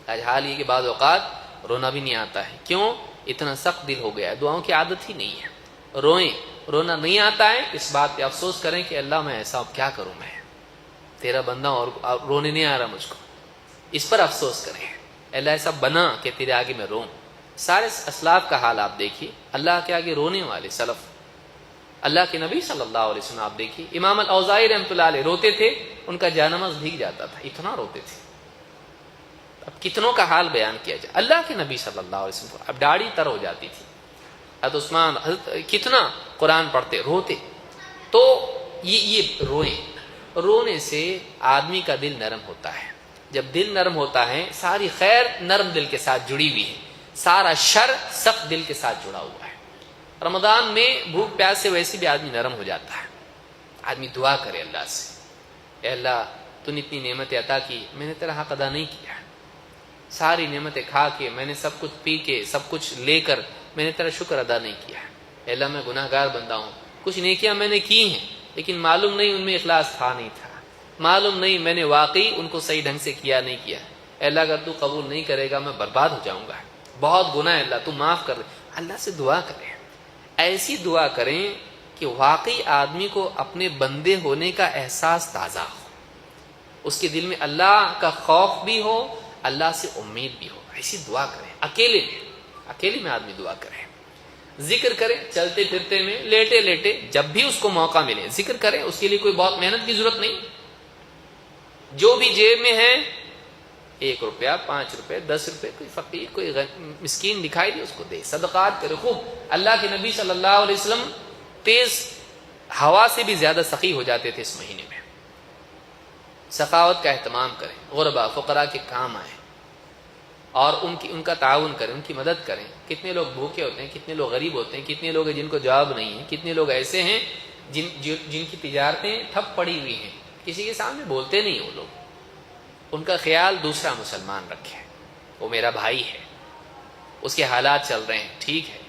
آج حال یہ کہ بعض اوقات رونا بھی نہیں آتا ہے، کیوں؟ اتنا سخت دل ہو گیا ہے، دعاؤں کی عادت ہی نہیں ہے۔ روئیں، رونا نہیں آتا ہے، اس بات پہ افسوس کریں کہ اللہ میں ایسا کیا کروں، میں تیرا بندہ اور رونے نہیں آ رہا مجھ کو، اس پر افسوس کریں۔ اللہ ایسا بنا کہ تیرے آگے میں روں۔ سارے اسلاف کا حال آپ دیکھیے، اللہ کے آگے رونے والے سلف، اللہ کے نبی صلی اللہ علیہ وسلم آپ دیکھیے، امام الاوزاعی رحمۃ اللہ علیہ روتے تھے، ان کا جانماز بھیگ جاتا تھا، اتنا روتے تھے۔ اب کتنوں کا حال بیان کیا جائے، اللہ کے نبی صلی اللہ علیہ وسلم کو اب داڑھی تر ہو جاتی تھی، حضرت عثمان کتنا قرآن پڑھتے، روتے۔ تو یہ رونے سے آدمی کا دل نرم ہوتا ہے، جب دل نرم ہوتا ہے ساری خیر نرم دل کے ساتھ جڑی ہوئی ہے، سارا شر سخت دل کے ساتھ جڑا ہوا ہے۔ رمضان میں بھوک پیاس سے ویسے بھی آدمی نرم ہو جاتا ہے، آدمی دعا کرے اللہ سے، اے اللہ تو نے اتنی نعمتیں عطا کی، میں نے تیرا حق ادا نہیں کیا، ساری نعمتیں کھا کے، میں نے سب کچھ پی کے، سب کچھ لے کر میں نے تیرا شکر ادا نہیں کیا، اے اللہ میں گناہ گار بندہ ہوں، کچھ نیکیاں میں نے کی ہیں لیکن معلوم نہیں ان میں اخلاص تھا نہیں تھا، معلوم نہیں میں نے واقعی ان کو صحیح ڈھنگ سے کیا نہیں کیا، اے اللہ اگر تو قبول نہیں کرے گا میں برباد ہو جاؤں گا، بہت گناہ ہے اللہ تو معاف کر دے۔ اللہ سے دعا کریں، ایسی دعا کریں کہ واقعی آدمی کو اپنے بندے ہونے کا احساس تازہ ہو، اس کے دل میں اللہ کا خوف بھی ہو، اللہ سے امید بھی ہو، ایسی دعا کریں، اکیلے میں آدمی دعا کرے، ذکر کرے، چلتے پھرتے میں، لیٹے لیٹے، جب بھی اس کو موقع ملے ذکر کرے، اس کے لیے کوئی بہت محنت کی ضرورت نہیں، جو بھی جیب میں ہے 1 روپیہ 5 روپے 10 روپے، کوئی فقیر کوئی مسکین دکھائی دے اس کو دے، صدقات کرے خوب۔ اللہ کے نبی صلی اللہ علیہ وسلم تیز ہوا سے بھی زیادہ سخی ہو جاتے تھے اس مہینے میں، سخاوت کا اہتمام کریں، غربا فقراء کے کام آئیں اور ان کا تعاون کریں، ان کی مدد کریں۔ کتنے لوگ بھوکے ہوتے ہیں، کتنے لوگ غریب ہوتے ہیں، کتنے لوگ ہیں جن کو جواب نہیں ہے، کتنے لوگ ایسے ہیں جن کی تجارتیں ٹھپ پڑی ہوئی ہیں، کسی کے سامنے بولتے نہیں وہ لوگ، ان کا خیال دوسرا مسلمان رکھے، وہ میرا بھائی ہے، اس کے حالات چل رہے ہیں، ٹھیک ہے،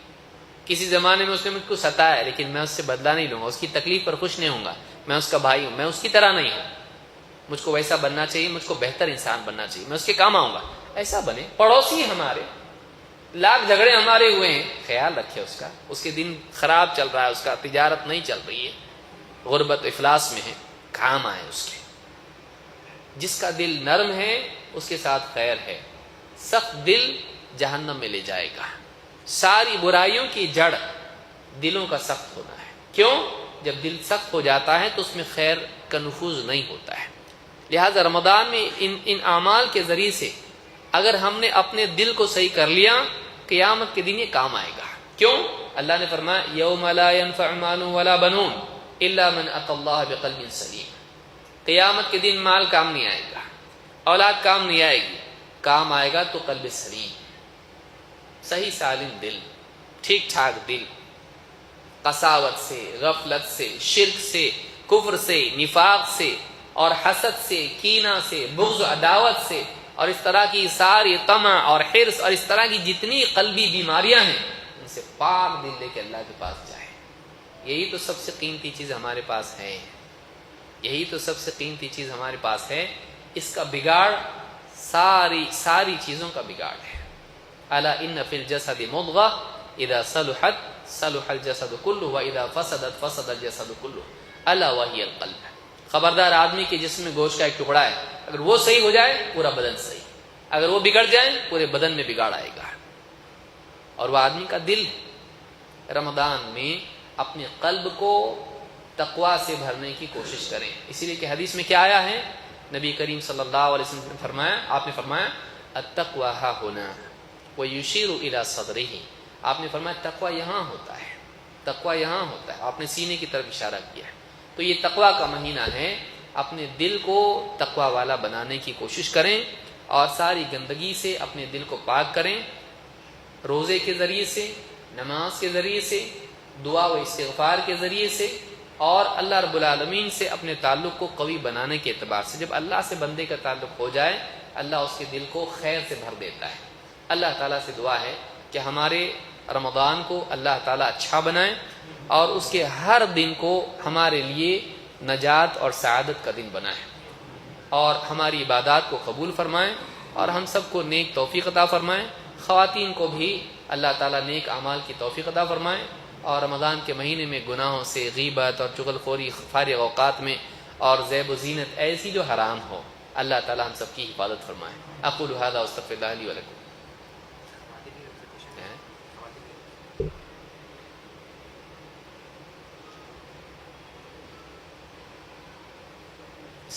کسی زمانے میں اس نے مجھ کو ستایا ہے لیکن میں اس سے بدلہ نہیں لوں گا، اس کی تکلیف پر خوش نہیں ہوں گا، میں اس کا بھائی ہوں، میں اس کی طرح نہیں ہوں، مجھ کو ویسا بننا چاہیے، مجھ کو بہتر انسان بننا چاہیے، میں اس کے کام آؤں گا، ایسا بنے۔ پڑوسی ہمارے لاکھ جھگڑے ہمارے ہوئے ہیں، خیال رکھے اس کا، اس کے دن خراب چل رہا ہے، اس کا تجارت نہیں چل رہی ہے، غربت افلاس میں ہے، کام آئے اس کے۔ جس کا دل نرم ہے اس کے ساتھ خیر ہے، سخت دل جہنم میں لے جائے گا۔ ساری برائیوں کی جڑ دلوں کا سخت ہونا ہے، کیوں؟ جب دل سخت ہو جاتا ہے تو اس میں خیر کا نفوذ نہیں ہوتا ہے۔ لہذا رمضان میں ان اعمال کے ذریعے سے اگر ہم نے اپنے دل کو صحیح کر لیا، قیامت کے دن یہ کام آئے گا۔ کیوں؟ اللہ نے فرمایا یوم لا ينفع مال ولا بنون الا من اتى الله بقلب سلیم، قیامت کے دن مال کام نہیں آئے گا، اولاد کام نہیں آئے گی، کام آئے گا تو قلب سلیم، صحیح سالم دل، ٹھیک ٹھاک دل، قساوت سے، غفلت سے، شرک سے، کفر سے، نفاق سے اور حسد سے، کینہ سے، بغض و عداوت سے اور اس طرح کی ساری طمع اور حرص اور اس طرح کی جتنی قلبی بیماریاں ہیں ان سے پاک دل لے کے اللہ کے پاس جائے۔ یہی تو سب سے قیمتی چیز ہمارے پاس ہے، یہی تو سب سے قیمتی چیز ہمارے پاس ہے۔ اس کا بگاڑ ساری چیزوں کا بگاڑ ہے۔ الا ان فی الجسد مضغہ اذا صلحت صلح الجسد کلہ واذا فسدت فسد الجسد کلہ الا وہی القلب۔ خبردار، آدمی کے جسم میں گوشت کا ایک ٹکڑا ہے، اگر وہ صحیح ہو جائے پورا بدن صحیح، اگر وہ بگڑ جائے پورے بدن میں بگاڑ آئے گا، اور وہ آدمی کا دل ہے۔ رمضان میں اپنے قلب کو تقوی سے بھرنے کی کوشش کریں، اسی لیے کہ حدیث میں کیا آیا ہے، نبی کریم صلی اللہ علیہ وسلم نے فرمایا، آپ نے فرمایا التقوی ہا ہونا ویشیر الی صدرہ، آپ نے فرمایا تقوی یہاں ہوتا ہے، تقوی یہاں ہوتا ہے، آپ نے سینے کی طرف اشارہ کیا ہے۔ تو یہ تقوی کا مہینہ ہے، اپنے دل کو تقوی والا بنانے کی کوشش کریں اور ساری گندگی سے اپنے دل کو پاک کریں، روزے کے ذریعے سے، نماز کے ذریعے سے، دعا و استغفار کے ذریعے سے، اور اللہ رب العالمین سے اپنے تعلق کو قوی بنانے کے اعتبار سے۔ جب اللہ سے بندے کا تعلق ہو جائے اللہ اس کے دل کو خیر سے بھر دیتا ہے۔ اللہ تعالیٰ سے دعا ہے کہ ہمارے رمضان کو اللہ تعالیٰ اچھا بنائے اور اس کے ہر دن کو ہمارے لیے نجات اور سعادت کا دن بنائے، اور ہماری عبادات کو قبول فرمائیں اور ہم سب کو نیک توفیق عطا فرمائیں۔ خواتین کو بھی اللہ تعالیٰ نیک اعمال کی توفیق عطا فرمائیں، اور رمضان کے مہینے میں گناہوں سے، غیبت اور چغل خوری فارغ اوقات میں اور زیب و زینت ایسی جو حرام ہو، اللہ تعالیٰ ہم سب کی حفاظت فرمائے۔ اقول ھذا واستغفر اللہ لی ولکم۔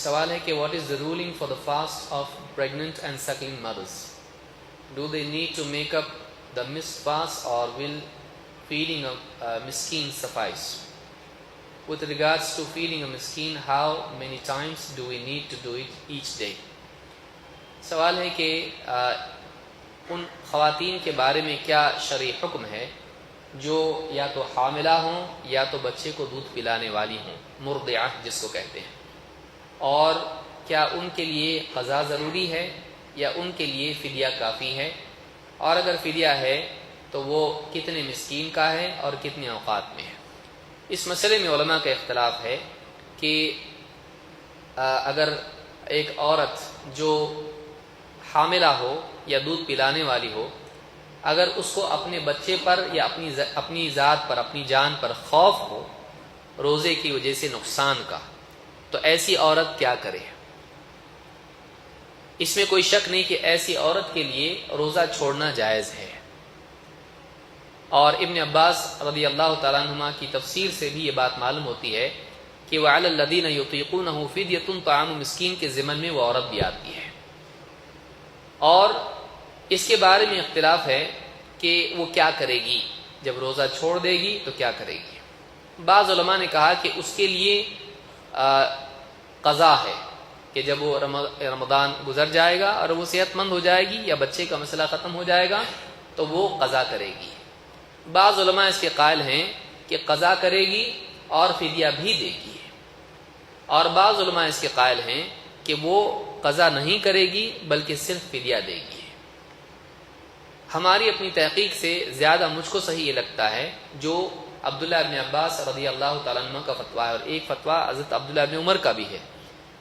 سوال ہے کہ what is the ruling for the fast of pregnant and suckling mothers? Do they need to make up the missed fast or will feeding a miskin suffice? With regards to feeding a miskin, how many times do we need to do it each day? سوال ہے کہ ان خواتین کے بارے میں کیا شرعی حکم ہے جو یا تو حاملہ ہوں یا تو بچے کو دودھ پلانے والی ہوں، مرضعہ جس کو کہتے ہیں، اور کیا ان کے لیے قضا ضروری ہے یا ان کے لیے فدیہ کافی ہے، اور اگر فدیہ ہے تو وہ کتنے مسکین کا ہے اور کتنے اوقات میں ہے۔ اس مسئلے میں علماء کا اختلاف ہے کہ اگر ایک عورت جو حاملہ ہو یا دودھ پلانے والی ہو، اگر اس کو اپنے بچے پر یا اپنی ذات پر، اپنی جان پر خوف ہو روزے کی وجہ سے نقصان کا، تو ایسی عورت کیا کرے؟ اس میں کوئی شک نہیں کہ ایسی عورت کے لیے روزہ چھوڑنا جائز ہے، اور ابن عباس رضی اللہ تعالیٰ عنہما کی تفسیر سے بھی یہ بات معلوم ہوتی ہے کہ وَعَلَى الَّذِينَ يُطِيقُونَهُ فِدْيَةٌ طَعَامُ مِسْكِين کے ضمن میں وہ عورت بھی آتی ہے، اور اس کے بارے میں اختلاف ہے کہ وہ کیا کرے گی، جب روزہ چھوڑ دے گی تو کیا کرے گی۔ بعض علماء نے کہا کہ اس کے لیے قضا ہے کہ جب وہ رمضان گزر جائے گا اور وہ صحت مند ہو جائے گی یا بچے کا مسئلہ ختم ہو جائے گا تو وہ قضا کرے گی۔ بعض علماء اس کے قائل ہیں کہ قضا کرے گی اور فدیہ بھی دے گی، اور بعض علماء اس کے قائل ہیں کہ وہ قضا نہیں کرے گی بلکہ صرف فدیہ دے گی۔ ہماری اپنی تحقیق سے زیادہ مجھ کو صحیح یہ لگتا ہے جو عبداللہ ابن عباس رضی اللہ تعالیٰ عنہ کا فتویٰ ہے، اور ایک فتویٰ حضرت عبداللہ ابن عمر کا بھی ہے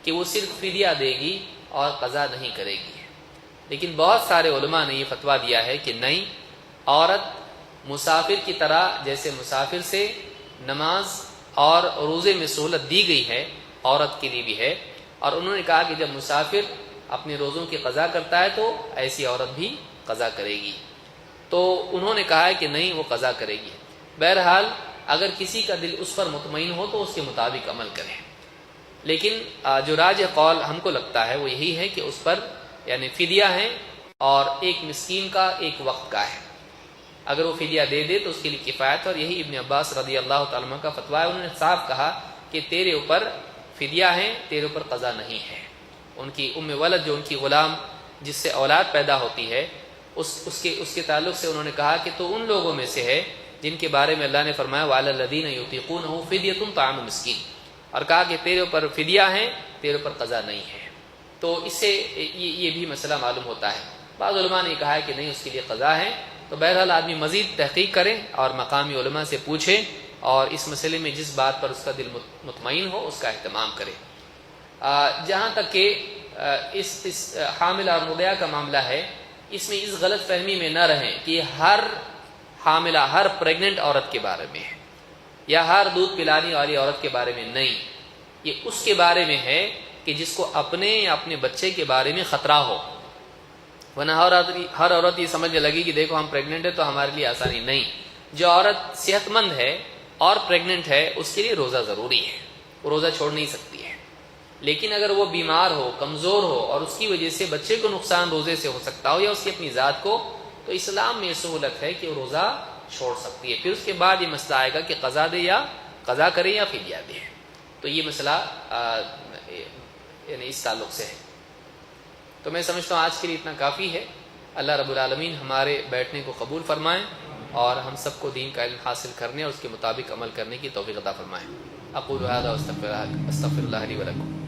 کہ وہ صرف فدیہ دے گی اور قضا نہیں کرے گی۔ لیکن بہت سارے علماء نے یہ فتویٰ دیا ہے کہ نہیں، عورت مسافر کی طرح، جیسے مسافر سے نماز اور روزے میں سہولت دی گئی ہے عورت کے لیے بھی ہے، اور انہوں نے کہا کہ جب مسافر اپنے روزوں کی قضا کرتا ہے تو ایسی عورت بھی قضا کرے گی، تو انہوں نے کہا ہے کہ نہیں، وہ قضا کرے گی۔ بہرحال اگر کسی کا دل اس پر مطمئن ہو تو اس کے مطابق عمل کرے، لیکن جو راجح قول ہم کو لگتا ہے وہ یہی ہے کہ اس پر یعنی فدیہ ہے، اور ایک مسکین کا ایک وقت کا ہے، اگر وہ فدیہ دے دے تو اس کے لیے کفایت، اور یہی ابن عباس رضی اللہ تعالیٰ عنہ کا فتویٰ ہے۔ انہوں نے صاف کہا کہ تیرے اوپر فدیہ ہے، تیرے اوپر قضا نہیں ہے۔ ان کی ام ولد، جو ان کی غلام جس سے اولاد پیدا ہوتی ہے، اس کے تعلق سے انہوں نے کہا کہ تو ان لوگوں میں سے ہے جن کے بارے میں اللہ نے فرمایا وَعَلَى الَّذِينَ يُطِيقُونَهُ فِدْيَةٌ طَعَامُ مِسْكِين، اور کہا کہ تیرے اوپر فدیہ ہے، تیرے اوپر قضا نہیں ہے۔ تو اس سے یہ بھی مسئلہ معلوم ہوتا ہے۔ بعض علماء نے کہا ہے کہ نہیں، اس کے لیے قضا ہے۔ تو بہرحال آدمی مزید تحقیق کرے اور مقامی علماء سے پوچھے، اور اس مسئلے میں جس بات پر اس کا دل مطمئن ہو اس کا اہتمام کرے۔ جہاں تک کہ اس حاملہ اور مرضعہ کا معاملہ ہے، اس میں اس غلط فہمی میں نہ رہیں کہ ہر حاملہ، ہر پریگننٹ عورت کے بارے میں ہے یا ہر دودھ پلانے والی عورت کے بارے میں نہیں، یہ اس کے بارے میں ہے کہ جس کو اپنے یا اپنے بچے کے بارے میں خطرہ ہو، ورنہ ہر عورت یہ سمجھنے لگی کہ دیکھو ہم پریگننٹ ہے تو ہمارے لیے آسانی نہیں۔ جو عورت صحت مند ہے اور پریگننٹ ہے اس کے لیے روزہ ضروری ہے، وہ روزہ چھوڑ نہیں سکتی ہے، لیکن اگر وہ بیمار ہو، کمزور ہو اور اس کی وجہ سے بچے کو نقصان روزے سے ہو سکتا ہو یا اس کی اپنی ذات کو، تو اسلام میں یہ سہولت ہے کہ وہ روزہ چھوڑ سکتی ہے۔ پھر اس کے بعد یہ مسئلہ آئے گا کہ قضا کرے یا فدیہ دے، تو یہ مسئلہ یعنی اس تعلق سے ہے۔ تو میں سمجھتا ہوں آج کے لیے اتنا کافی ہے۔ اللہ رب العالمین ہمارے بیٹھنے کو قبول فرمائیں اور ہم سب کو دین کا علم حاصل کرنے اور اس کے مطابق عمل کرنے کی توفیق عطا فرمائیں۔ اقول هذا واستغفر الله لي ولكم۔